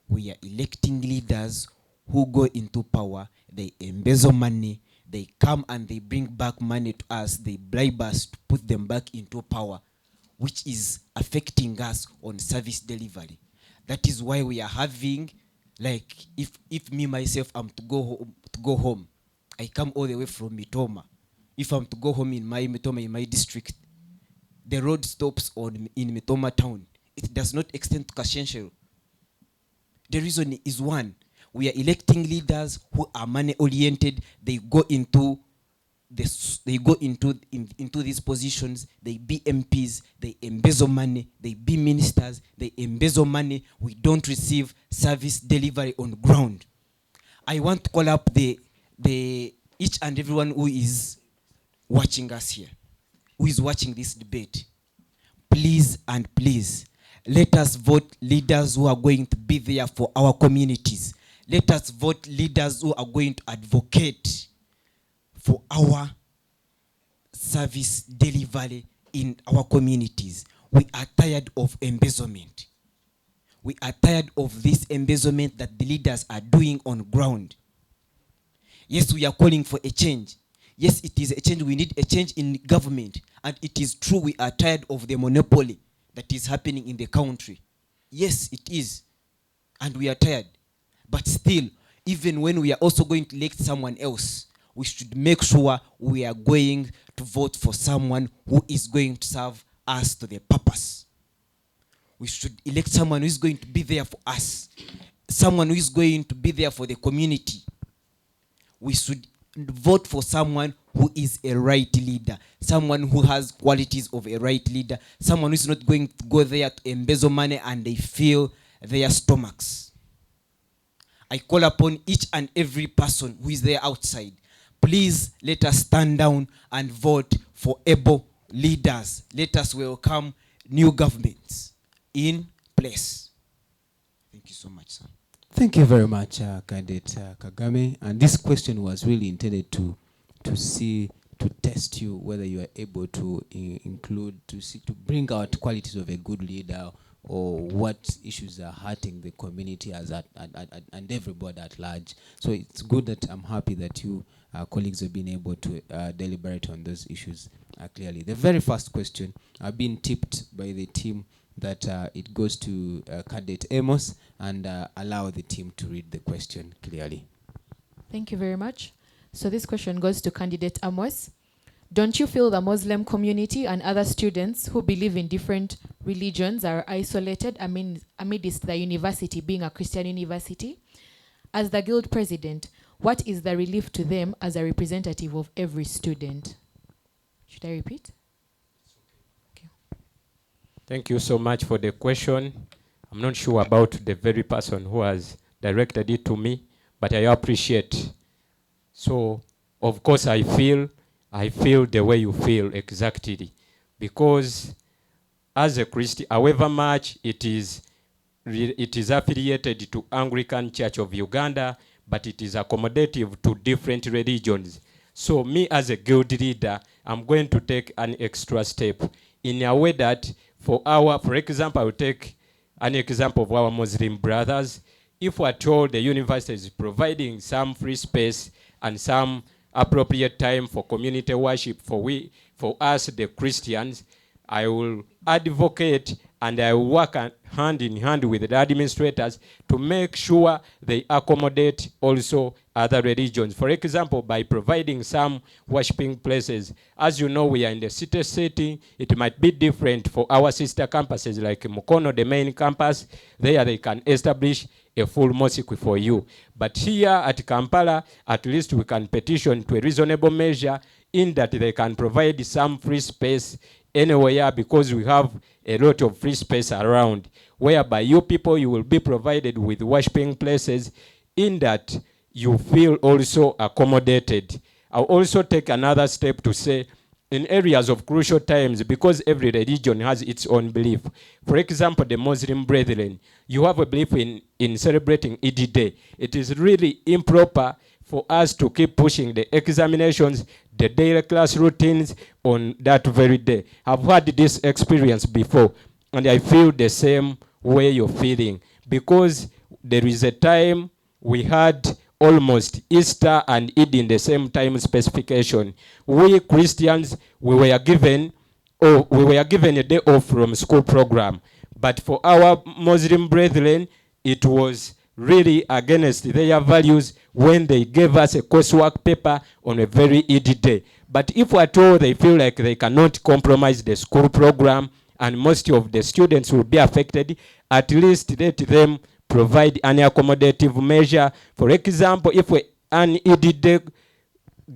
We are electing leaders who go into power, they embezzle money, they come and they bring back money to us, they bribe us to put them back into power, which is affecting us on service delivery. That is why we are having, like, if me myself am to go home, I come all the way from Mitoma. If I'm to go home in my Mitoma, in my district, the road stops in Mitoma town. It does not extend to Kashenshero. The reason is one, we are electing leaders who are money oriented. They go into these positions, they be MPs, they embezzle money, they be ministers, they embezzle money. We don't receive service delivery on ground. I want to call up the each and everyone who is watching us here, who is watching this debate. Please and please, let us vote leaders who are going to be there for our communities. Let us vote leaders who are going to advocate for our service delivery in our communities. We are tired of embezzlement. We are tired of this embezzlement that the leaders are doing on ground. Yes, we are calling for a change. Yes, it is a change. We need a change in government. And it is true we are tired of the monopoly that is happening in the country. Yes, it is. And we are tired. But still, even when we are also going to elect someone else, we should make sure we are going to vote for someone who is going to serve us to the purpose. We should elect someone who is going to be there for us, someone who is going to be there for the community. We should vote for someone who is a right leader, someone who has qualities of a right leader, someone who is not going to go there to embezzle money and they fill their stomachs. I call upon each and every person who is there outside, please let us stand down and vote for able leaders. Let us welcome new governments in place. Thank you so much, sir. Thank you very much, Candidate Kagame. And this question was really intended to test you whether you are able to to bring out qualities of a good leader, or what issues are hurting the community and everybody at large. So it's good that I'm happy that you colleagues have been able to deliberate on those issues clearly. The very first question, I've been tipped by the team that it goes to Candidate Amos, and allow the team to read the question clearly. Thank you very much. So this question goes to Candidate Amos. Don't you feel the Muslim community and other students who believe in different religions are isolated amidst the university being a Christian university? As the guild president, what is the relief to them as a representative of every student? Should I repeat? Okay. Thank you so much for the question. I'm not sure about the very person who has directed it to me, but I appreciate. So, of course, I feel the way you feel exactly, because as a Christian, however much it is affiliated to Anglican Church of Uganda, but it is accommodative to different religions. So me as a guild leader, I'm going to take an extra step in a way that for example, I will take an example of our Muslim brothers. If we're told the university is providing some free space and some appropriate time for community worship for us the Christians, I will advocate and I will work hand in hand with the administrators to make sure they accommodate also other religions. For example, by providing some worshiping places. As you know, we are in the city setting. It might be different for our sister campuses like Mukono, the main campus. There they can establish a full mosque for you. But here at Kampala, at least we can petition to a reasonable measure in that they can provide some free space anywhere, because we have a lot of free space around, whereby you people, you will be provided with worshiping places in that you feel also accommodated. I'll also take another step to say, in areas of crucial times, because every religion has its own belief. For example, the Muslim brethren, you have a belief in celebrating Eid Day. It is really improper for us to keep pushing the examinations, the daily class routines on that very day. I've had this experience before, and I feel the same way you're feeling, because there is a time we had almost Easter and Eid in the same time specification. We Christians, we were given a day off from school program. But for our Muslim brethren, it was really against their values when they gave us a coursework paper on a very Eid day. But if at all they feel like they cannot compromise the school program and most of the students will be affected, at least let them provide an accommodative measure. For example, if an EDD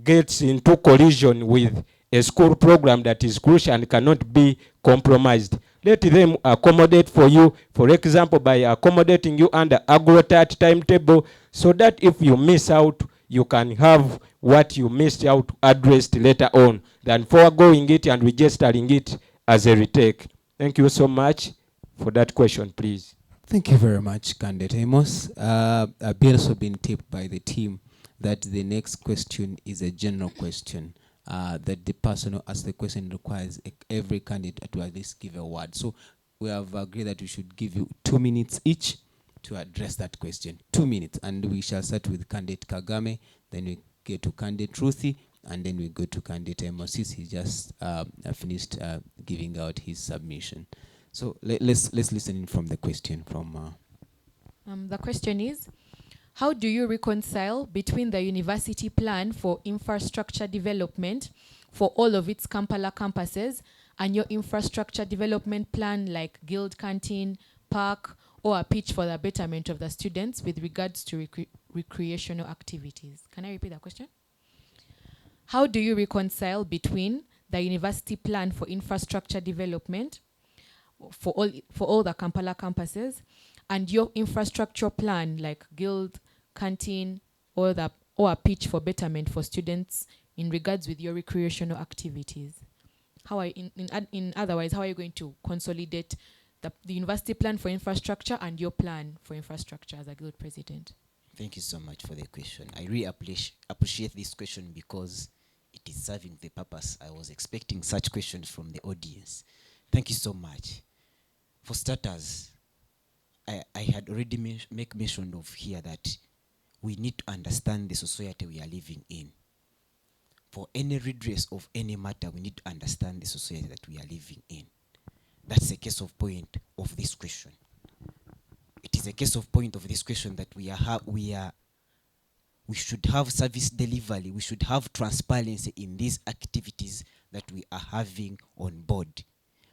gets into collision with a school program that is crucial and cannot be compromised, let them accommodate for you, for example, by accommodating you under AgroTat timetable, so that if you miss out, you can have what you missed out addressed later on, than foregoing it and registering it as a retake. Thank you so much for that question, please. Thank you very much, Candidate Amos. I've also been tipped by the team that the next question is a general question, that the person who asks the question requires every candidate to at least give a word. So we have agreed that we should give you 2 minutes each to address that question. 2 minutes, and we shall start with Candidate Kagame, then we get to Candidate Ruthie, and then we go to Candidate Amos. He just finished giving out his submission. So let's listen in from the question from. The question is, how do you reconcile between the university plan for infrastructure development for all of its Kampala campuses and your infrastructure development plan like Guild Canteen, Park, or a pitch for the betterment of the students with regards to recreational activities? Can I repeat that question? How do you reconcile between the university plan for infrastructure development for all the Kampala campuses and your infrastructure plan like Guild, Canteen, or a pitch for betterment for students in regards with your recreational activities? How are in otherwise, how are you going to consolidate the university plan for infrastructure and your plan for infrastructure as a Guild president? Thank you so much for the question. I really appreciate this question because it is serving the purpose. I was expecting such questions from the audience. Thank you so much. For starters, I had already make mention of here that we need to understand the society we are living in. For any redress of any matter, we need to understand the society that we are living in. That's a case of point of this question. It is a case of point of this question that we should have service delivery. We should have transparency in these activities that we are having on board.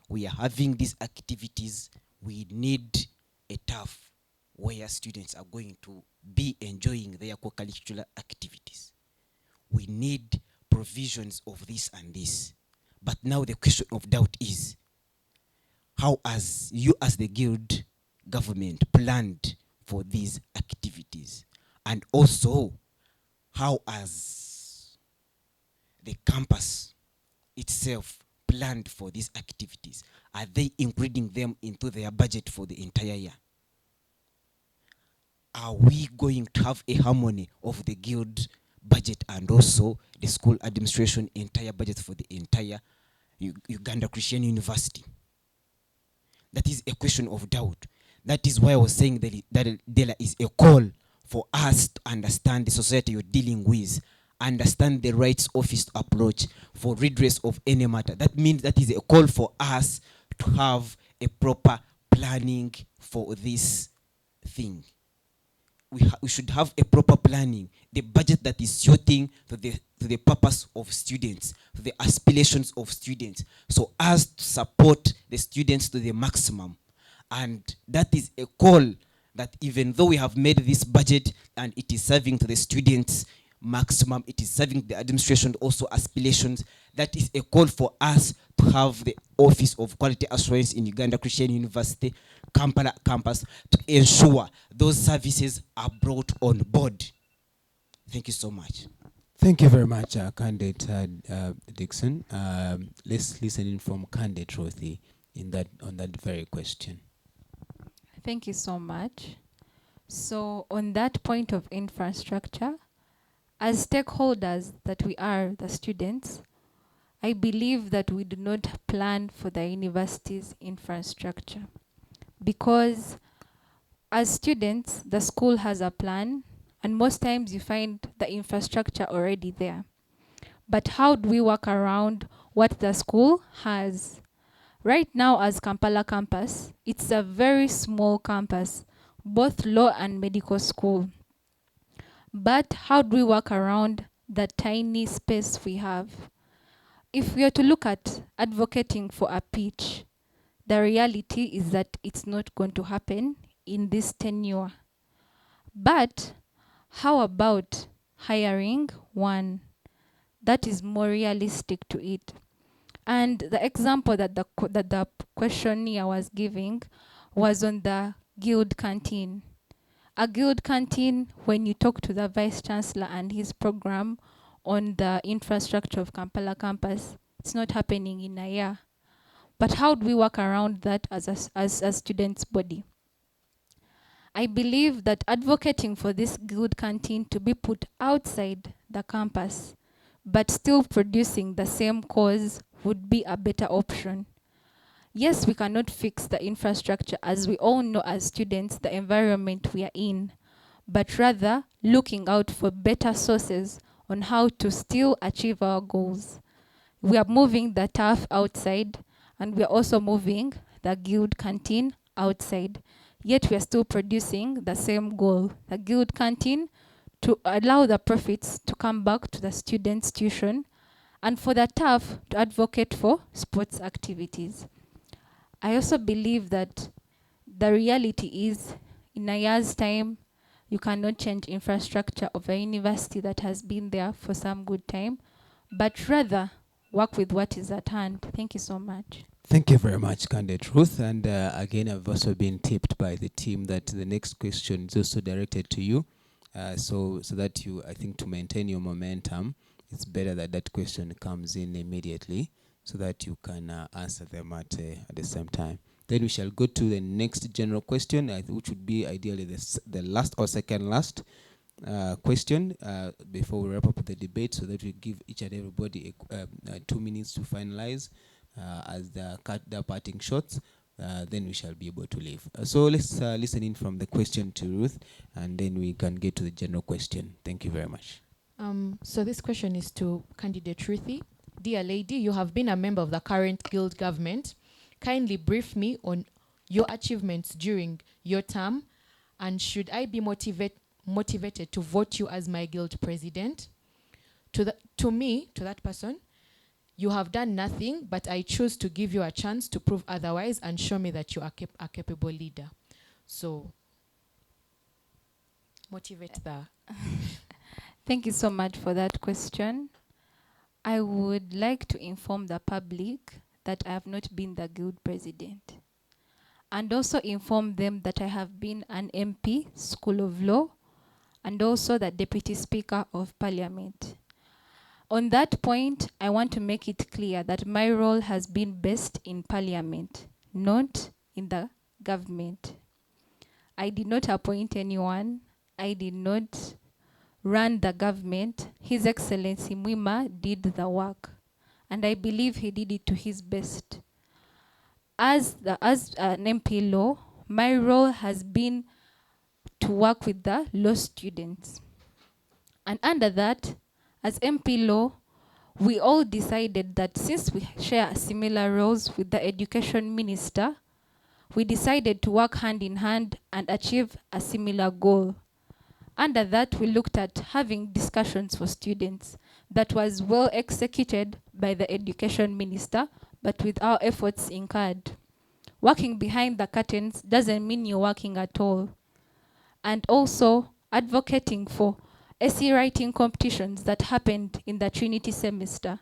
We are having these activities. We need a turf where students are going to be enjoying their co-curricular activities. We need provisions of this and this. But now the question of doubt is, how as you as the Guild government planned for these activities? And also, how as the campus itself planned for these activities? Are they including them into their budget for the entire year? Are we going to have a harmony of the Guild budget and also the school administration entire budget for the entire Uganda Christian University? That is a question of doubt. That is why I was saying that there is a call for us to understand the society you're dealing with, understand the rights office approach for redress of any matter. That means that is a call for us to have a proper planning for this thing. We should have a proper planning, the budget that is suiting to the purpose of students, to the aspirations of students, so as to support the students to the maximum. And that is a call that even though we have made this budget and it is serving to the students maximum, it is serving the administration also aspirations, that is a call for us to have the Office of Quality Assurance in Uganda Christian University, Kampala campus, to ensure those services are brought on board. Thank you so much. Thank you very much, candidate Dixon. Let's listen in from candidate Ruthie on that very question. Thank you so much. So on that point of infrastructure, as stakeholders that we are, the students, I believe that we do not plan for the university's infrastructure, because as students, the school has a plan, and most times you find the infrastructure already there. But how do we work around what the school has? Right now, as Kampala campus, it's a very small campus, both law and medical school. But how do we work around the tiny space we have? If we are to look at advocating for a pitch, the reality is that it's not going to happen in this tenure. But how about hiring one that is more realistic to it? And the example that the questionnaire was giving was on the guild canteen. A guild canteen, when you talk to the vice chancellor and his program on the infrastructure of Kampala campus, it's not happening in a year. But how do we work around that as a students' body? I believe that advocating for this guild canteen to be put outside the campus, but still producing the same cause, would be a better option. Yes, we cannot fix the infrastructure, as we all know as students, the environment we are in, but rather looking out for better sources on how to still achieve our goals. We are moving the turf outside, and we are also moving the guild canteen outside. Yet we are still producing the same goal, the guild canteen, to allow the profits to come back to the students' tuition, and for the turf to advocate for sports activities. I also believe that the reality is, in a year's time, you cannot change infrastructure of a university that has been there for some good time, but rather work with what is at hand. Thank you so much. Thank you very much, candidate Ruth. And again, I've also been tipped by the team that the next question is also directed to you. So that you, I think, to maintain your momentum, it's better that that question comes in immediately, so that you can answer them at the same time. Then we shall go to the next general question, which would be ideally the last or second last question before we wrap up the debate, so that we give each and everybody 2 minutes to finalize as their parting shots. Then we shall be able to leave. So let's listen in from the question to Ruth, and then we can get to the general question. Thank you very much. So this question is to candidate Ruthie. Dear lady, you have been a member of the current guild government. Kindly brief me on your achievements during your term, and should I be motivated to vote you as my guild president? To that person, you have done nothing, but I choose to give you a chance to prove otherwise and show me that you are a capable leader. So, motivate the... Thank you so much for that question. I would like to inform the public that I have not been the guild president, and also inform them that I have been an MP, School of Law, and also the Deputy Speaker of Parliament. On that point, I want to make it clear that my role has been best in Parliament, not in the government. I did not appoint anyone. I did not run the government. His Excellency Mwima did the work, and I believe he did it to his best. As an MP law, my role has been to work with the law students. And under that, as MP law, we all decided that since we share similar roles with the education minister, we decided to work hand in hand and achieve a similar goal. Under that, we looked at having discussions for students that was well executed by the education minister, but with our efforts incurred. Working behind the curtains doesn't mean you're working at all. and also advocating for essay writing competitions that happened in the Trinity semester.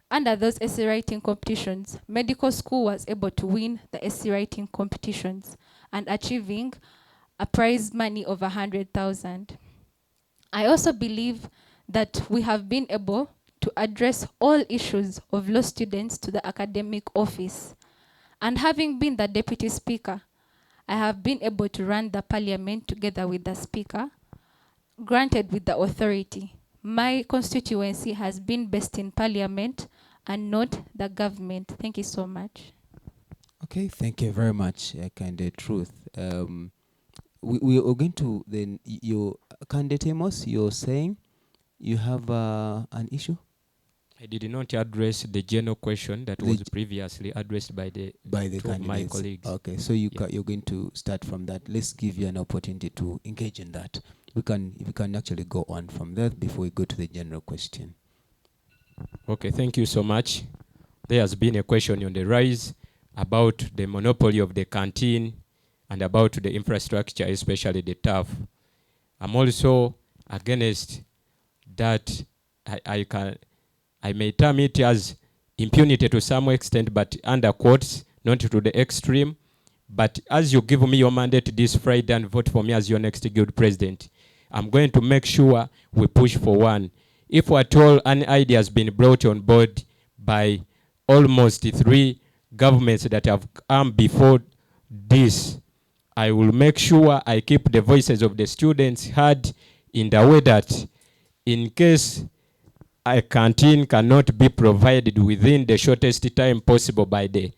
Under those essay writing competitions, medical school was able to win the essay writing competitions and achieving a prize money of 100,000. I also believe that we have been able to address all issues of law students to the academic office. And having been the deputy speaker, I have been able to run the parliament together with the speaker, granted with the authority. My constituency has been based in parliament and not the government. Thank you so much. Okay, thank you very much, Candidate Truth. We are going to then, your Candidate Amos, you're saying you have an issue? I did not address the general question that The was g- previously addressed by the By the two of my candidates. colleagues. Okay, so you're going to start from that. Let's give you an opportunity to engage in that. We can actually go on from there before we go to the general question. Okay, thank you so much. There has been a question on the rise about the monopoly of the canteen and about the infrastructure, especially the turf. I'm also against that. I may term it as impunity to some extent, but under quotes, not to the extreme. But as you give me your mandate this Friday and vote for me as your next guild president, I'm going to make sure we push for one. If at all an idea has been brought on board by almost 3 governments that have come before this, I will make sure I keep the voices of the students heard in the way that in case a canteen cannot be provided within the shortest time possible by the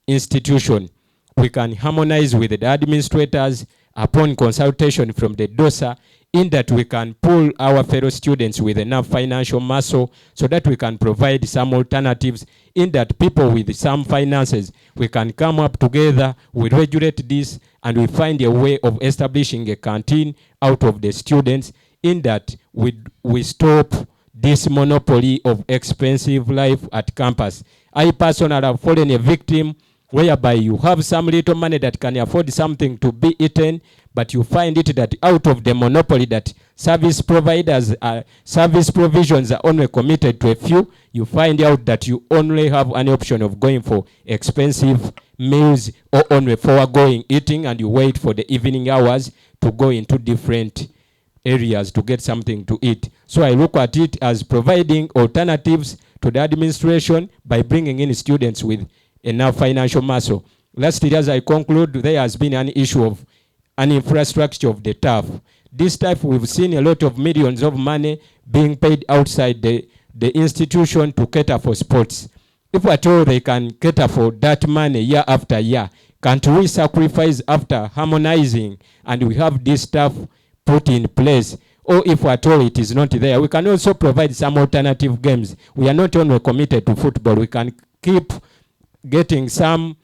institution, we can harmonize with the administrators upon consultation from the DOSA, in that we can pull our fellow students with enough financial muscle so that we can provide some alternatives, in that people with some finances, we can come up together, we regulate this, and we find a way of establishing a canteen out of the students, in that we stop this monopoly of expensive life at campus. I personally have fallen a victim whereby you have some little money that can afford something to be eaten, but you find it that out of the monopoly that service providers, service provisions are only committed to a few, you find out that you only have an option of going for expensive meals or only foregoing eating, and you wait for the evening hours to go into different areas to get something to eat. So I look at it as providing alternatives to the administration by bringing in students with enough financial muscle. Lastly, as I conclude, there has been an issue of an infrastructure of the turf. This turf, we've seen a lot of millions of money being paid outside the institution to cater for sports. If at all they can cater for that money year after year, can't we sacrifice after harmonizing and we have this stuff put in place? Or if at all it is not there, we can also provide some alternative games. We are not only committed to football, we can keep getting some,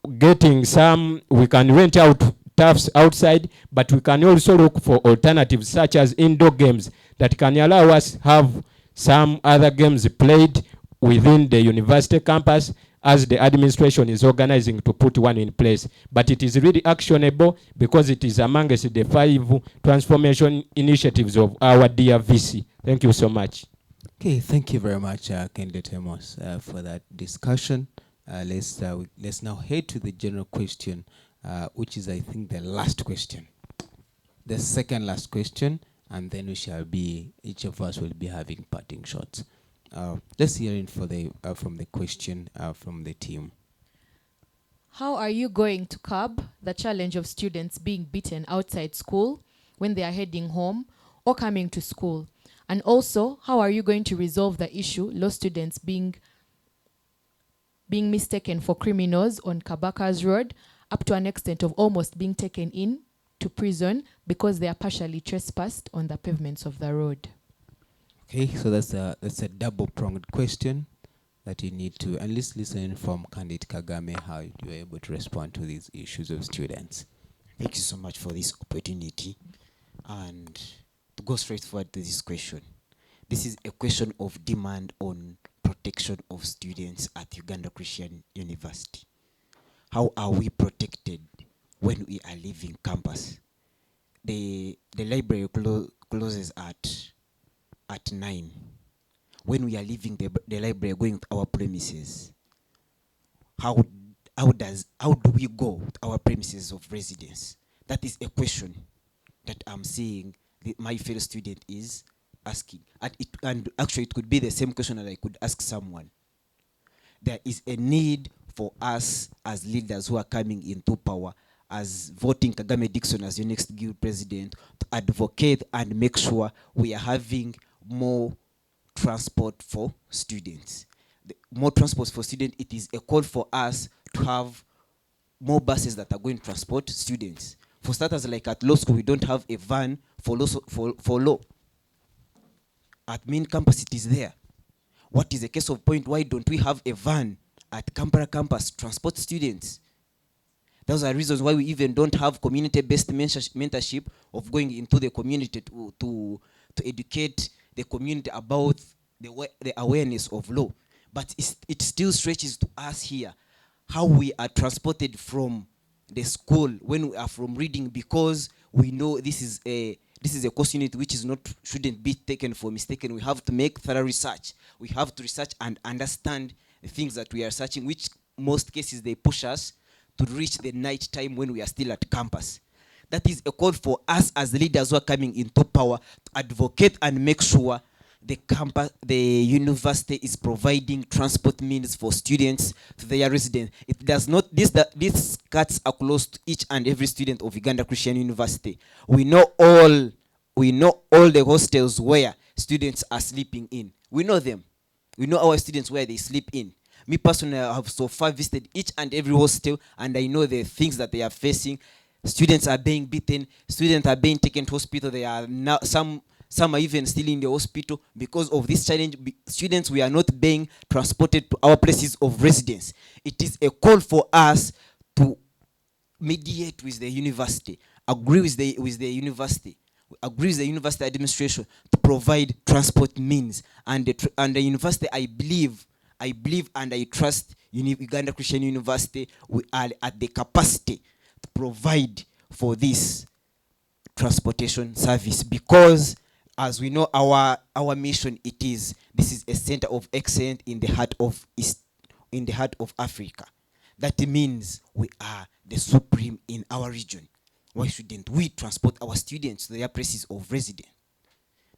we can rent out turfs outside, but we can also look for alternatives such as indoor games that can allow us have some other games played within the university campus, as the administration is organizing to put one in place. But it is really actionable because it is amongst the 5 transformation initiatives of our dear VC. Thank you so much. Okay, thank you very much, Candidate Amos, for that discussion. Let's now head to the general question, which is, I think, the last question, the second last question, and then each of us will be having parting shots. Let's hear it from the question from the team. How are you going to curb the challenge of students being beaten outside school when they are heading home or coming to school? And also, how are you going to resolve the issue law students being mistaken for criminals on Kabaka's Road, up to an extent of almost being taken in to prison because they are partially trespassed on the pavements of the road? Okay, so that's a double-pronged question that you need to, and let's listen from Candidate Kagame how you are able to respond to these issues of students. Thank you so much for this opportunity. And to go straight forward to this question, this is a question of demand on protection of students at Uganda Christian University. How are we protected when we are leaving campus? the library closes at 9. When we are leaving the library going to our premises, how do we go to our premises of residence? That is a question that I'm seeing my fellow student is asking. And actually it could be the same question that I could ask someone. There is a need for us as leaders who are coming into power, as voting Kagame Dixon as your next guild president, to advocate and make sure we are having more transport for students. More transport for students, it is a call for us to have more buses that are going to transport students. For starters, like at law school, we don't have a van for law. At main campus, it is there. What is the case of point? Why don't we have a van at Kampala campus to transport students? Those are reasons why we even don't have community-based mentorship of going into the community to educate the community about the awareness of law. But it still stretches to us here, how we are transported from the school when we are from reading, because we know this is a course unit which shouldn't be taken for mistaken. We have to make thorough research. We have to research and understand the things that we are searching, which most cases they push us to reach the night time when we are still at campus. That is a call for us as leaders who are coming into power to advocate and make sure the university is providing transport means for students to their residence. It does not, this cuts across to each and every student of Uganda Christian University. We know all the hostels where students are sleeping in. We know them. We know our students where they sleep in. Me personally, I have so far visited each and every hostel, and I know the things that they are facing. Students are being beaten. Students are being taken to hospital. They are now, some are even still in the hospital because of this challenge. Students, we are not being transported to our places of residence. It is a call for us to mediate with the university, agree with the university, agree with the university administration to provide transport means. And the university, I believe and I trust Uganda Christian University, we are at the capacity to provide for this transportation service, because as we know, our mission, this is a center of excellence in the heart of Africa. That means we are the supreme in our region. Why shouldn't we transport our students to their places of residence?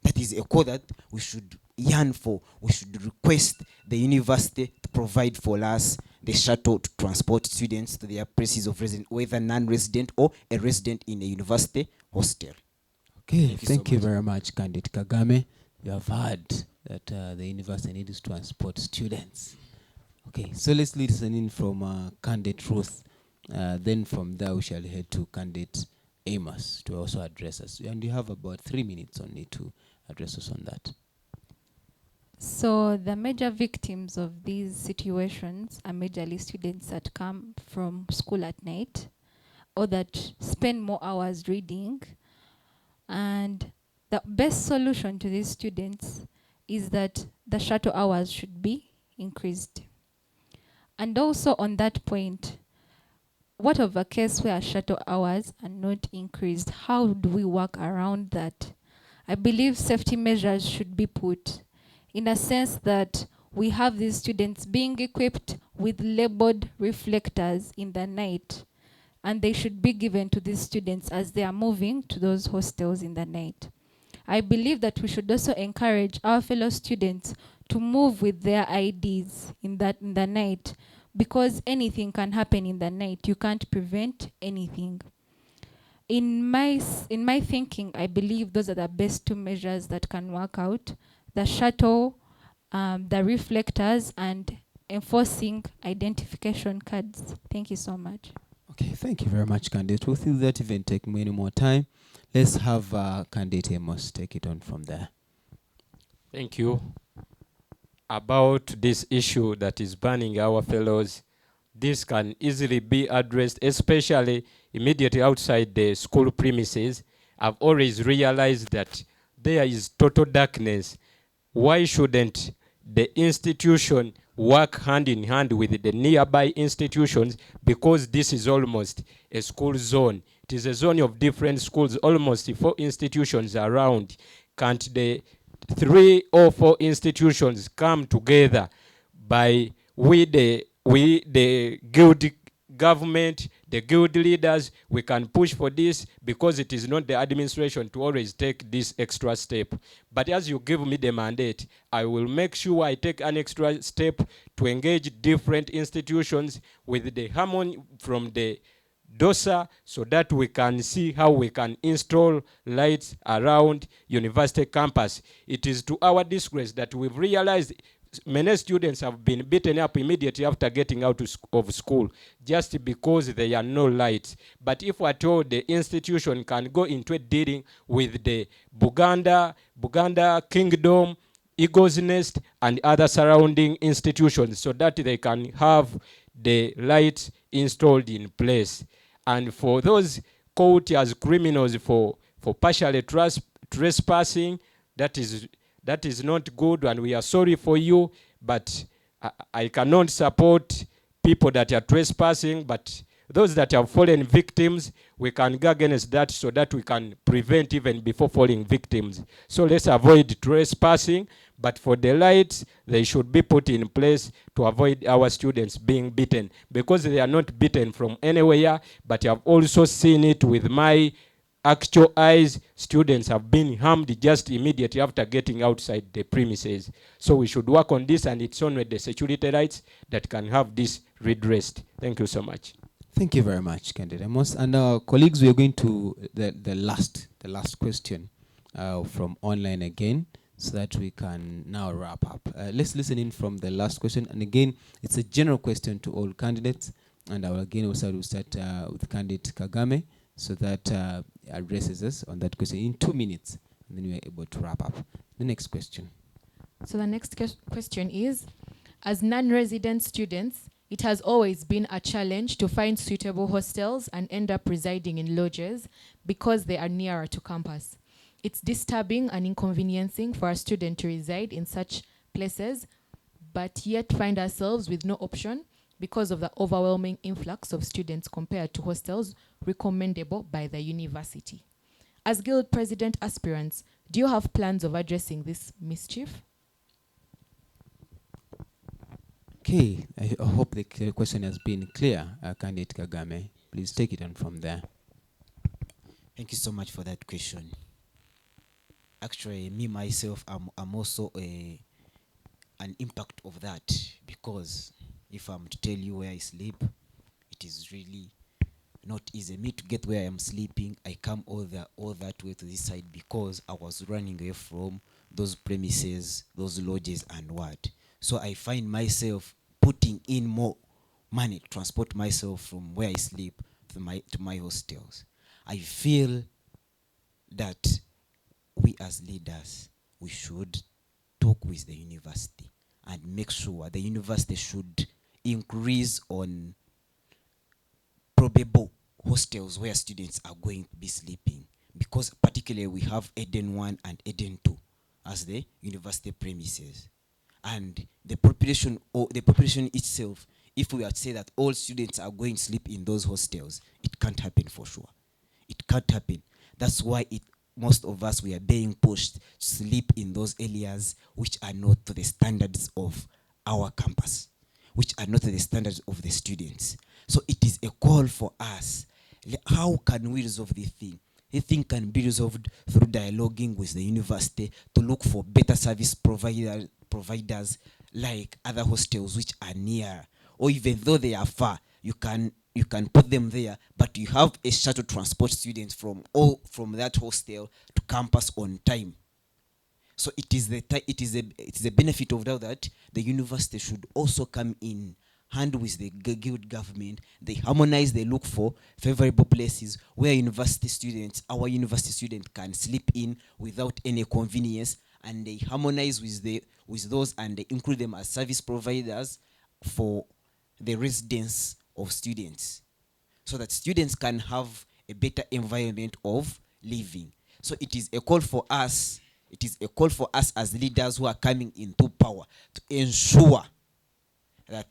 That is a call that we should yearn for. We should request the university to provide for us the shuttle to transport students to their places of residence, whether non-resident or a resident in a university hostel. Okay, thank you very much, Candidate Kagame. You have heard that the university needs to transport students. Okay, so let's listen in from Candidate Ruth. Then from there we shall head to Candidate Amos to also address us. And you have about 3 minutes only to address us on that. So the major victims of these situations are majorly students that come from school at night or that spend more hours reading. And the best solution to these students is that the shuttle hours should be increased. And also on that point, what of a case where shuttle hours are not increased? How do we work around that? I believe safety measures should be put in a sense that we have these students being equipped with labeled reflectors in the night, and they should be given to these students as they are moving to those hostels in the night. I believe that we should also encourage our fellow students to move with their IDs in the night, because anything can happen in the night. You can't prevent anything. In my thinking, I believe those are the best 2 measures that can work out: the shuttle, the reflectors, and enforcing identification cards. Thank you so much. Okay, thank you very much, Candidate. We'll think that even take many more time. Let's have Candidate Amos take it on from there. Thank you. About this issue that is burning our fellows, this can easily be addressed, especially immediately outside the school premises. I've always realized that there is total darkness. Why shouldn't the institution work hand in hand with the nearby institutions, because this is almost a school zone. It is a zone of different schools, almost 4 institutions around. Can't the 3 or 4 institutions come together by the guild government, the guild leaders? We can push for this, because it is not the administration to always take this extra step. But as you give me the mandate, I will make sure I take an extra step to engage different institutions with the harmony from the DOSA, so that we can see how we can install lights around university campus. It is to our disgrace that we've realized many students have been beaten up immediately after getting out of school, just because there are no lights. But if we're told the institution can go into a dealing with the Buganda Kingdom, Eagle's Nest, and other surrounding institutions, so that they can have the lights installed in place. And for those caught as criminals for partially trespassing, that is not good, and we are sorry for you. But I cannot support people that are trespassing, but those that have fallen victims, we can go against that, so that we can prevent even before falling victims. So let's avoid trespassing, but for the lights, they should be put in place to avoid our students being beaten, because they are not beaten from anywhere, but I've also seen it with my actual eyes. Students have been harmed just immediately after getting outside the premises. So we should work on this, and it's only the security lights that can have this redressed. Thank you so much. Thank you very much, Candidate Amos. And colleagues, we are going to the last question from online again, so that we can now wrap up. Let's listen in from the last question. And again, it's a general question to all candidates. And I will again also start with candidate Kagame, so that addresses us on that question in 2 minutes. And then we are able to wrap up. The next question. So the next question is, as non-resident students, it has always been a challenge to find suitable hostels and end up residing in lodges because they are nearer to campus. It's disturbing and inconveniencing for a student to reside in such places, but yet find ourselves with no option because of the overwhelming influx of students compared to hostels recommendable by the university. As Guild President aspirants, do you have plans of addressing this mischief? Okay, I hope the question has been clear. Candidate Kagame, please take it on from there. Thank you so much for that question. Actually, me myself, I'm also an impact of that, because if I'm to tell you where I sleep, it is really not easy. Me to get where I'm sleeping, I come all that way to this side, because I was running away from those premises, those lodges and what. So I find myself putting in more money to transport myself from where I sleep to my hostels. I feel that we as leaders, we should talk with the university and make sure the university should increase on probable hostels where students are going to be sleeping, because particularly we have Eden 1 and Eden 2 as the university premises. And the population itself, if we are to say that all students are going to sleep in those hostels, it can't happen for sure. It can't happen. That's why most of us, we are being pushed to sleep in those areas which are not to the standards of our campus, which are not to the standards of the students. So it is a call for us. How can we resolve this thing? This thing can be resolved through dialoguing with the university to look for better service providers like other hostels which are near, or even though they are far, you can put them there, but you have a shuttle transport students from that hostel to campus on time. So it is the benefit of that the university should also come in hand with the guild government. They harmonize, they look for favorable places where our university students can sleep in without any convenience, and they harmonize with those, and they include them as service providers for the residence of students, so that students can have a better environment of living. So it is a call for us as leaders who are coming into power to ensure that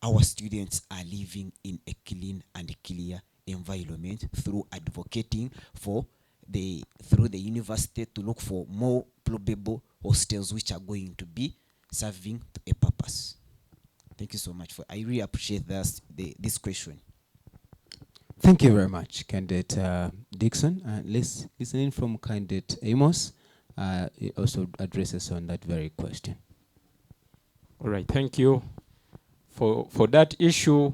our students are living in a clean and clear environment through advocating for through the university to look for more probable hostels which are going to be serving a purpose. Thank you so much I really appreciate this question. Thank you very much, candidate Dixon. Let's listen in from candidate Amos. It also addresses on that very question. All right, thank you. For that issue,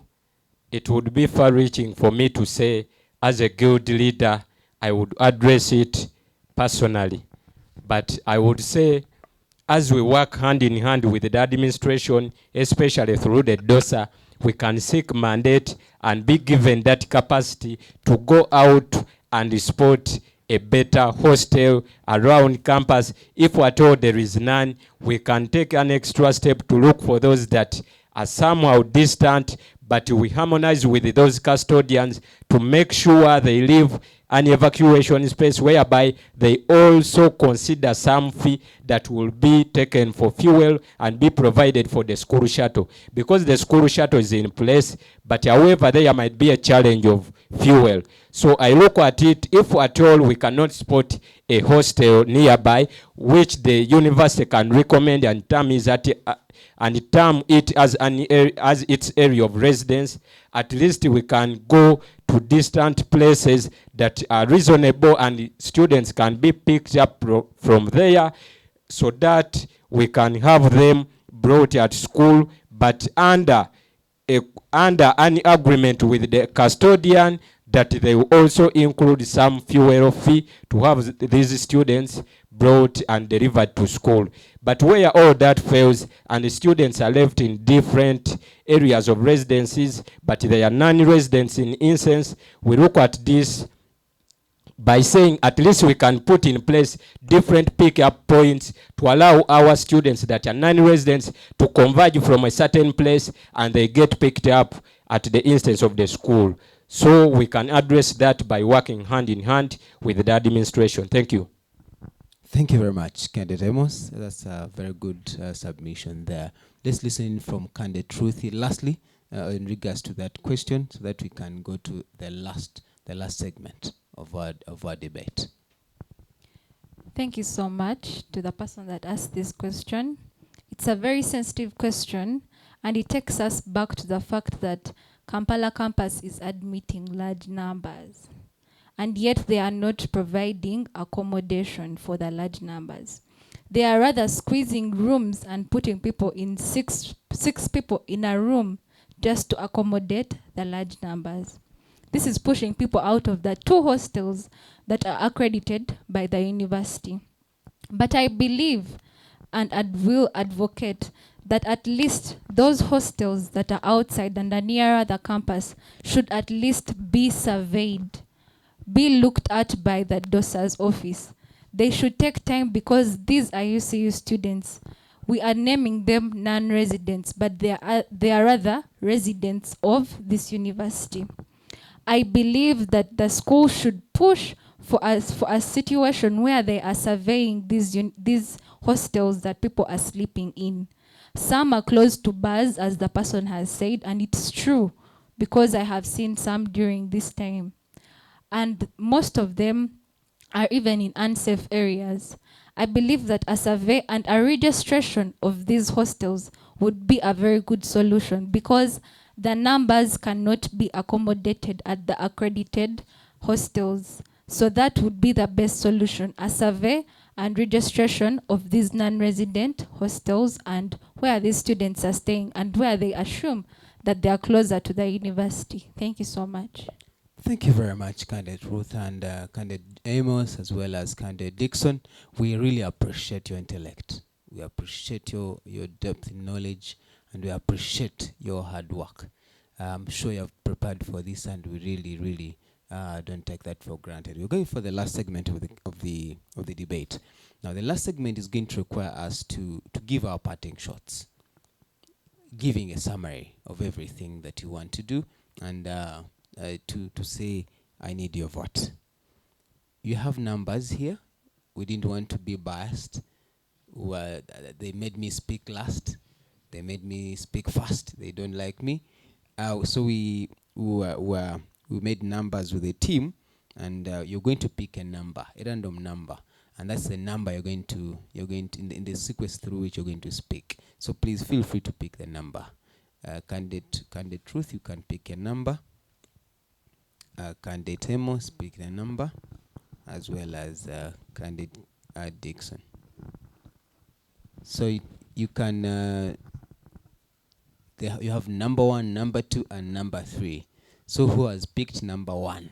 it would be far-reaching for me to say, as a guild leader, I would address it personally. But I would say, as we work hand in hand with the administration, especially through the DOSA, we can seek mandate and be given that capacity to go out and support a better hostel around campus. If we're told there is none, we can take an extra step to look for those that are somehow distant, but we harmonize with those custodians to make sure they leave an evacuation space whereby they also consider some fee that will be taken for fuel and be provided for the school shuttle. Because the school shuttle is in place, but however there might be a challenge of fuel. So I look at it, if at all we cannot spot a hostel nearby, which the university can recommend and term is at and term it as its area of residence, at least we can go to distant places that are reasonable and students can be picked up from there, so that we can have them brought at school, but under an agreement with the custodian that they will also include some fuel fee to have these students brought and delivered to school. But where all that fails and the students are left in different areas of residences, but they are non-residents in instance, we look at this by saying at least we can put in place different pick-up points to allow our students that are non-residents to converge from a certain place and they get picked up at the instance of the school. So we can address that by working hand in hand with the administration. Thank you. Thank you very much, candidate Amos. That's a very good submission there. Let's listen in from candidate Truthy lastly in regards to that question, so that we can go to the last segment of our debate. Thank you so much to the person that asked this question. It's a very sensitive question, and it takes us back to the fact that Kampala campus is admitting large numbers, and yet they are not providing accommodation for the large numbers. They are rather squeezing rooms and putting people in six people in a room just to accommodate the large numbers. This is pushing people out of the 2 hostels that are accredited by the university. But I believe and will advocate that at least those hostels that are outside and are nearer the campus should at least be surveyed, be looked at by the DOSA's office. They should take time, because these are UCU students. We are naming them non-residents, but they are rather residents of this university. I believe that the school should push for a situation where they are surveying these hostels that people are sleeping in. Some are close to bars, as the person has said, and it's true, because I have seen some during this time. And most of them are even in unsafe areas. I believe that a survey and a registration of these hostels would be a very good solution, because the numbers cannot be accommodated at the accredited hostels. So that would be the best solution, a survey and registration of these non-resident hostels and where these students are staying and where they assume that they are closer to the university. Thank you so much. Thank you very much, candidate Ruth and candidate Amos, as well as candidate Dixon. We really appreciate your intellect. We appreciate your depth in knowledge, and we appreciate your hard work. I'm sure you have prepared for this, and we really don't take that for granted. We're going for the last segment of the debate. Now, the last segment is going to require us to give our parting shots, giving a summary of everything that you want to do, and to say, I need your vote. You have numbers here. We didn't want to be biased. They made me speak last. They made me speak fast. They don't like me. So we made numbers with a team, and you're going to pick a number, a random number, and that's the number you're going to in the sequence through which you're going to speak. So please feel free to pick the number. Candidate Truth, you can pick a number. Candidate Amos, pick the number, as well as Candidate Dixon. So you can you have number 1, number 2, and number 3. So who has picked number 1?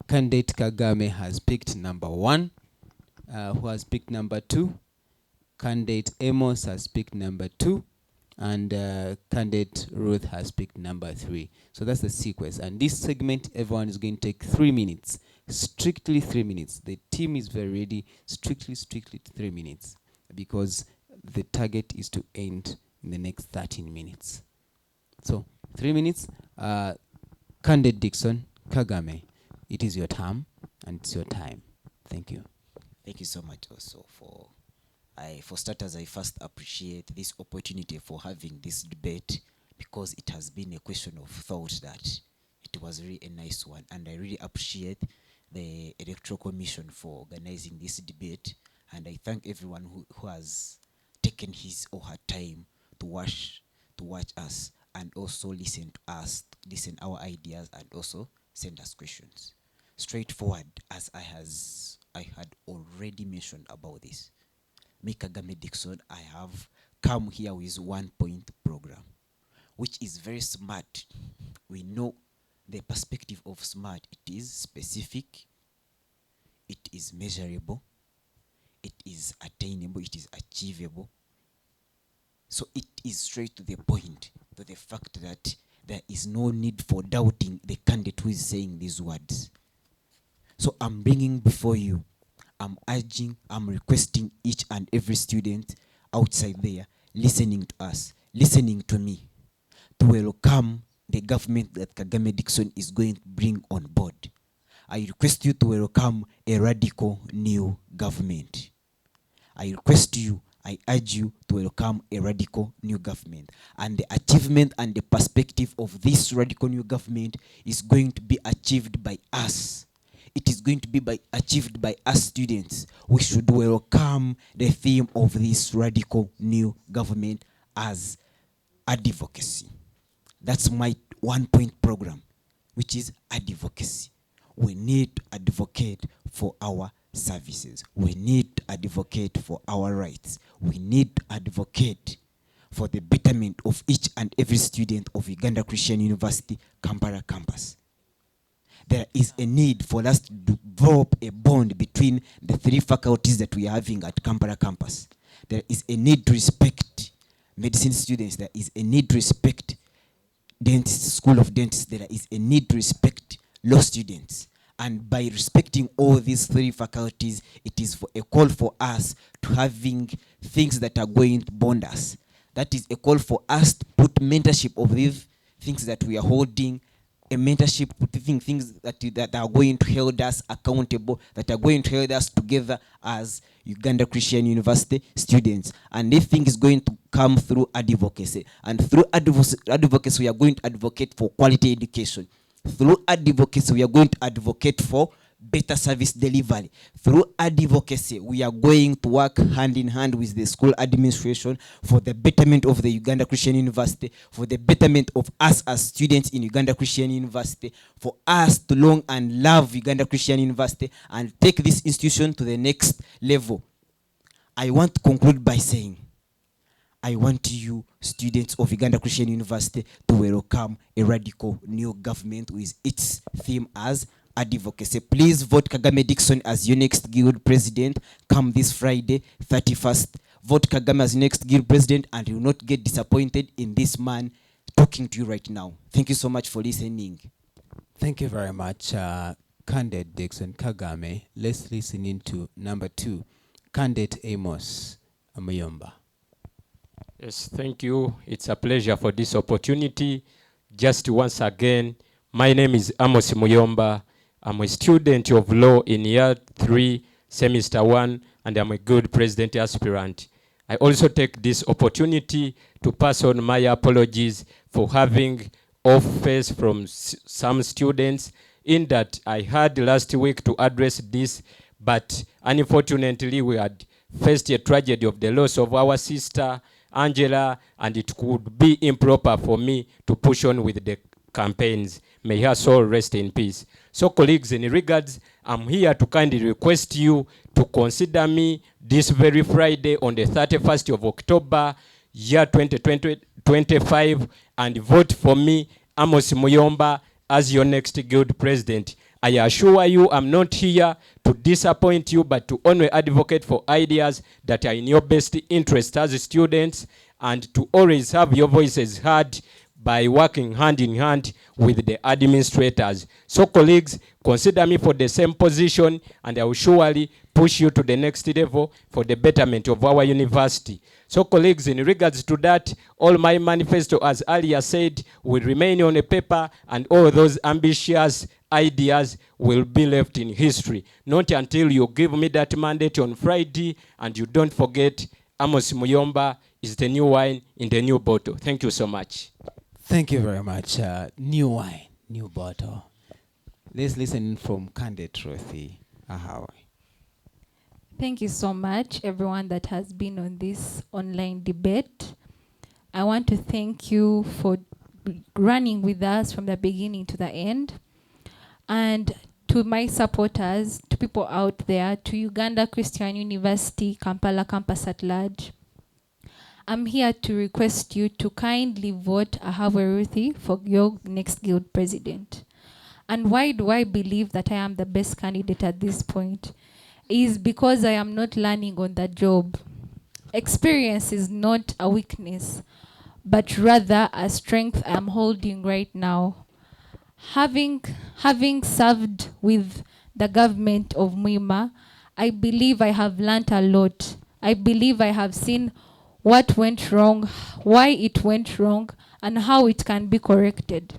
Candidate Kagame has picked number 1. Who has picked number 2? Candidate Amos has picked number 2. And Candidate Ruth has picked number 3. So that's the sequence. And this segment, everyone is going to take 3 minutes. Strictly 3 minutes. The team is very ready. Strictly 3 minutes. Because the target is to end in the next 13 minutes. So 3 minutes. Candidate Dixon, Kagame, it is your term and it's your time. Thank you. Thank you so much also for starters. I first appreciate this opportunity for having this debate, because it has been a question of thought that it was really a nice one, and I really appreciate the Electoral Commission for organizing this debate, and I thank everyone who has taken his or her time to watch us and also listen to us, listen our ideas, and also send us questions. Straightforward, as I had already mentioned about this. Me, Kagame Dixon, I have come here with 1-point program, which is very smart. We know the perspective of smart. It is specific, it is measurable, it is attainable, it is achievable. So it is straight to the point, to the fact that there is no need for doubting the candidate who is saying these words. So I'm bringing before you, I'm urging, I'm requesting each and every student outside there listening to us, listening to me, to welcome the government that Kagame Dixon is going to bring on board. I request you to welcome a radical new government. I request you, I urge you to welcome a radical new government. And the achievement and the perspective of this radical new government is going to be achieved by us. It is going to be achieved by us students. We should welcome the theme of this radical new government as advocacy. That's my 1-point program, which is advocacy. We need to advocate for our services. We need to advocate for our rights. We need to advocate for the betterment of each and every student of Uganda Christian University, Kampala campus. There is a need for us to develop a bond between the 3 faculties that we are having at Kampala campus. There is a need to respect medicine students. There is a need to respect dentists, School of Dentists. There is a need to respect law students. And by respecting all these 3 faculties, it is for a call for us to having things that are going to bond us. That is a call for us to put mentorship of these things that we are holding, a mentorship, putting things that are going to hold us accountable, that are going to hold us together as Uganda Christian University students. And this thing is going to come through advocacy. And through advocacy, we are going to advocate for quality education. Through advocacy, we are going to advocate for better service delivery. Through advocacy, we are going to work hand in hand with the school administration for the betterment of the Uganda Christian University, for the betterment of us as students in Uganda Christian University, for us to long and love Uganda Christian University and take this institution to the next level. I want to conclude by saying, I want you, students of Uganda Christian University, to welcome a radical new government with its theme as advocacy. Please vote Kagame Dixon as your next guild president. Come this Friday, 31st. Vote Kagame as your next guild president, and you will not get disappointed in this man talking to you right now. Thank you so much for listening. Thank you very much, Candidate Dixon Kagame. Let's listen into number 2, Candidate Amos Muyomba. Yes, thank you. It's a pleasure for this opportunity. Just once again, my name is Amos Muyomba. I'm a student of law in year 3, semester 1, and I'm a good president aspirant. I also take this opportunity to pass on my apologies for having off face from some students, in that I had last week to address this, but unfortunately we had faced a tragedy of the loss of our sister Angela, and it could be improper for me to push on with the campaigns. May her soul rest in peace. So colleagues, in regards, I'm here to kindly request you to consider me this very Friday on the 31st of October, year 2025, and vote for me, Amos Muyomba, as your next guild president. I assure you I'm not here to disappoint you, but to only advocate for ideas that are in your best interest as students, and to always have your voices heard by working hand in hand with the administrators. So colleagues, consider me for the same position, and I will surely push you to the next level for the betterment of our university. So colleagues, in regards to that, all my manifesto, as earlier said, will remain on a paper, and all those ambitious ideas will be left in history. Not until you give me that mandate on Friday, and you don't forget, Amos Muyomba is the new wine in the new bottle. Thank you so much. Thank you very much. New wine, new bottle. Let's listen from Candid Ruthie. Ahawa. Thank you so much, everyone that has been on this online debate. I want to thank you for running with us from the beginning to the end. And to my supporters, to people out there, to Uganda Christian University, Kampala campus at large, I'm here to request you to kindly vote Ahawe Ruthie for your next guild president. And why do I believe that I am the best candidate at this point? Is because I am not learning on the job. Experience is not a weakness, but rather a strength I am holding right now. Having served with the government of Mwima, I believe I have learnt a lot. I believe I have seen what went wrong, why it went wrong, and how it can be corrected.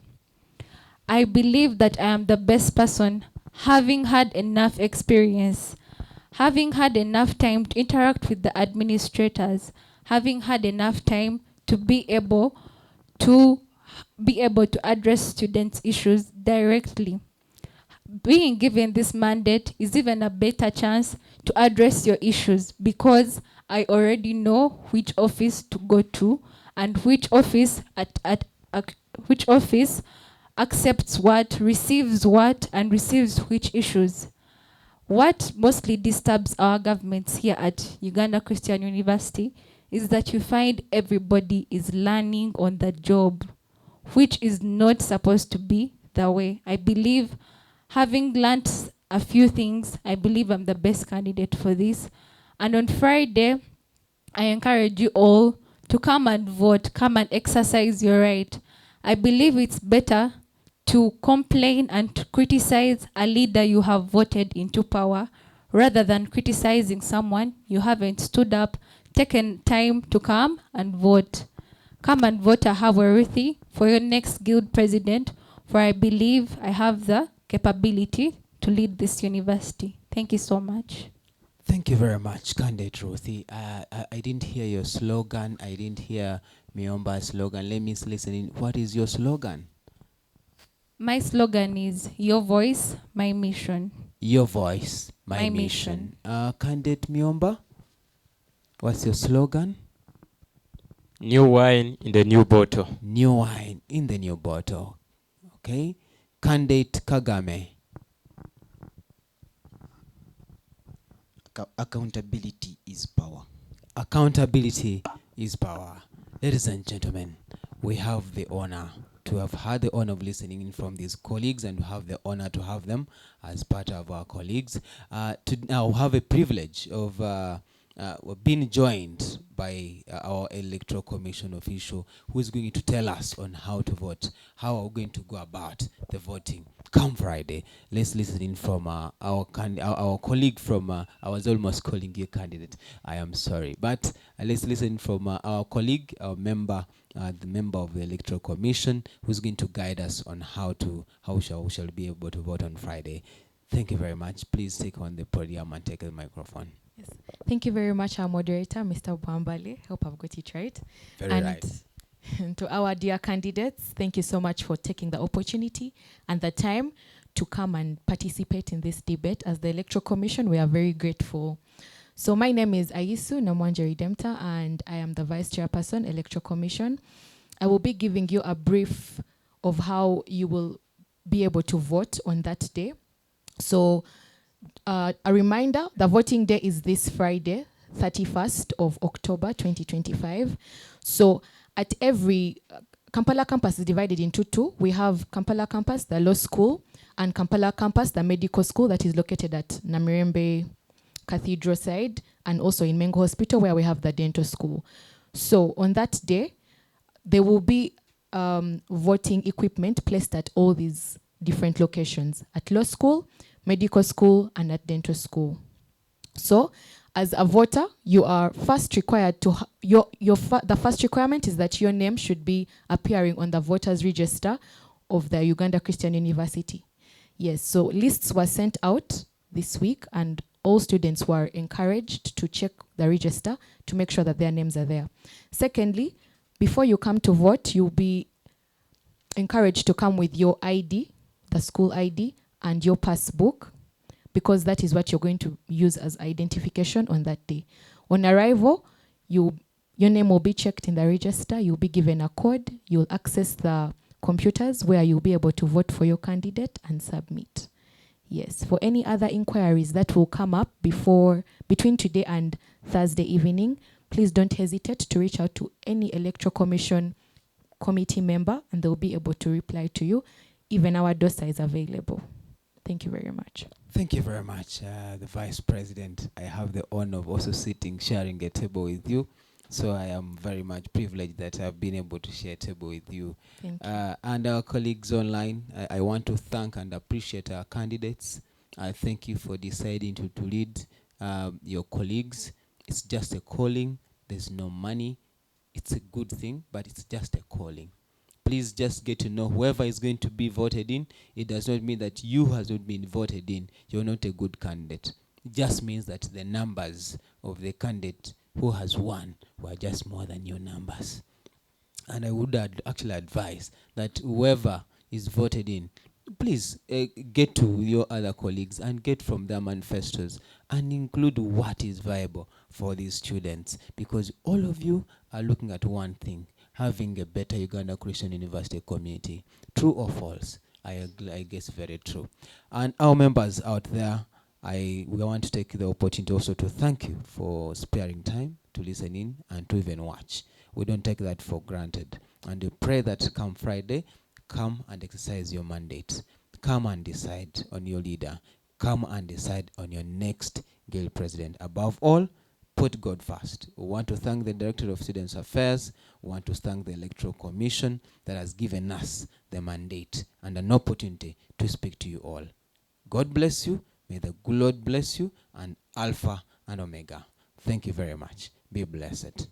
I believe that I am the best person, having had enough experience, having had enough time to interact with the administrators, having had enough time to be able to address students' issues directly. Being given this mandate is even a better chance to address your issues, because I already know which office to go to, and which office which office accepts what, receives what, and receives which issues. What mostly disturbs our governments here at Uganda Christian University is that you find everybody is learning on the job, which is not supposed to be the way. I believe, having learnt a few things, I believe I'm the best candidate for this. And on Friday, I encourage you all to come and vote, come and exercise your right. I believe it's better to complain and to criticize a leader you have voted into power, rather than criticizing someone you haven't stood up, taken time to come and vote. Come and vote Ahawe Ruthie for your next guild president, for I believe I have the capability to lead this university. Thank you so much. Thank you very much, Candid Ruthie. I didn't hear your slogan. I didn't hear Muyomba's slogan. Let me listen in. What is your slogan? My slogan is your voice, my mission. Your voice, my mission. Candid Muyomba, what's your slogan? New wine in the new bottle. New wine in the new bottle. Okay. Candid Kagame. Accountability is power. Accountability is power. Ladies and gentlemen, we have the honor to have had the honor of listening in from these colleagues, and have the honor to have them as part of our colleagues. To now have a privilege of being joined by our electoral commission official, who is going to tell us on how to vote, how are we going to go about the voting come Friday. Let's listen in from our colleague from, I was almost calling you candidate, I am sorry, but let's listen from our colleague, our member, the member of the electoral commission, who's going to guide us on how we shall be able to vote on Friday. Thank you very much. Please take on the podium and take the microphone. Yes. Thank you very much, our moderator, Mr. Bwambale. Hope I've got it right. Very And right. to our dear candidates, thank you so much for taking the opportunity and the time to come and participate in this debate. As the Electoral Commission, we are very grateful. So my name is Aisu Namwanje Redempta, and I am the Vice Chairperson, Electoral Commission. I will be giving you a brief of how you will be able to vote on that day. So a reminder, the voting day is this Friday, 31st of October 2025. So at every Kampala campus is divided into two. We have Kampala campus, the law school, and Kampala campus, the medical school that is located at Namirembe Cathedral side, and also in Mengo Hospital where we have the dental school. So on that day, there will be voting equipment placed at all these different locations, at law school, medical school, and at dental school. So as a voter, you are first required to, the first requirement is that your name should be appearing on the voters register of the Uganda Christian University. Yes, so lists were sent out this week, and all students were encouraged to check the register to make sure that their names are there. Secondly, before you come to vote, you'll be encouraged to come with your ID, the school ID, and your passbook, because that is what you're going to use as identification on that day. On arrival, your name will be checked in the register, you'll be given a code, you'll access the computers where you'll be able to vote for your candidate and submit. Yes, for any other inquiries that will come up between today and Thursday evening, please don't hesitate to reach out to any Electoral Commission committee member and they'll be able to reply to you. Even our DOSA is available. Thank you very much. Thank you very much, the Vice President. I have the honor of also sharing a table with you. So I am very much privileged that I've been able to share a table with you. Thank you. And our colleagues online, I want to thank and appreciate our candidates. I thank you for deciding to lead your colleagues. It's just a calling. There's no money. It's a good thing, but it's just a calling. Please just get to know whoever is going to be voted in. It does not mean that you has not been voted in. You're not a good candidate. It just means that the numbers of the candidate who has won were just more than your numbers. And I would actually advise that whoever is voted in, please get to your other colleagues and get from their manifestos and include what is viable for these students, because all of you are looking at one thing: having a better Uganda Christian University community. True or false? I guess very true. And our members out there, we want to take the opportunity also to thank you for sparing time to listen in and to even watch. We don't take that for granted. And we pray that come Friday, come and exercise your mandate. Come and decide on your leader. Come and decide on your next Guild President. Above all, put God first. We want to thank the Director of Students Affairs. We want to thank the Electoral Commission that has given us the mandate and an opportunity to speak to you all. God bless you. May the good Lord bless you, and Alpha and Omega. Thank you very much. Be blessed.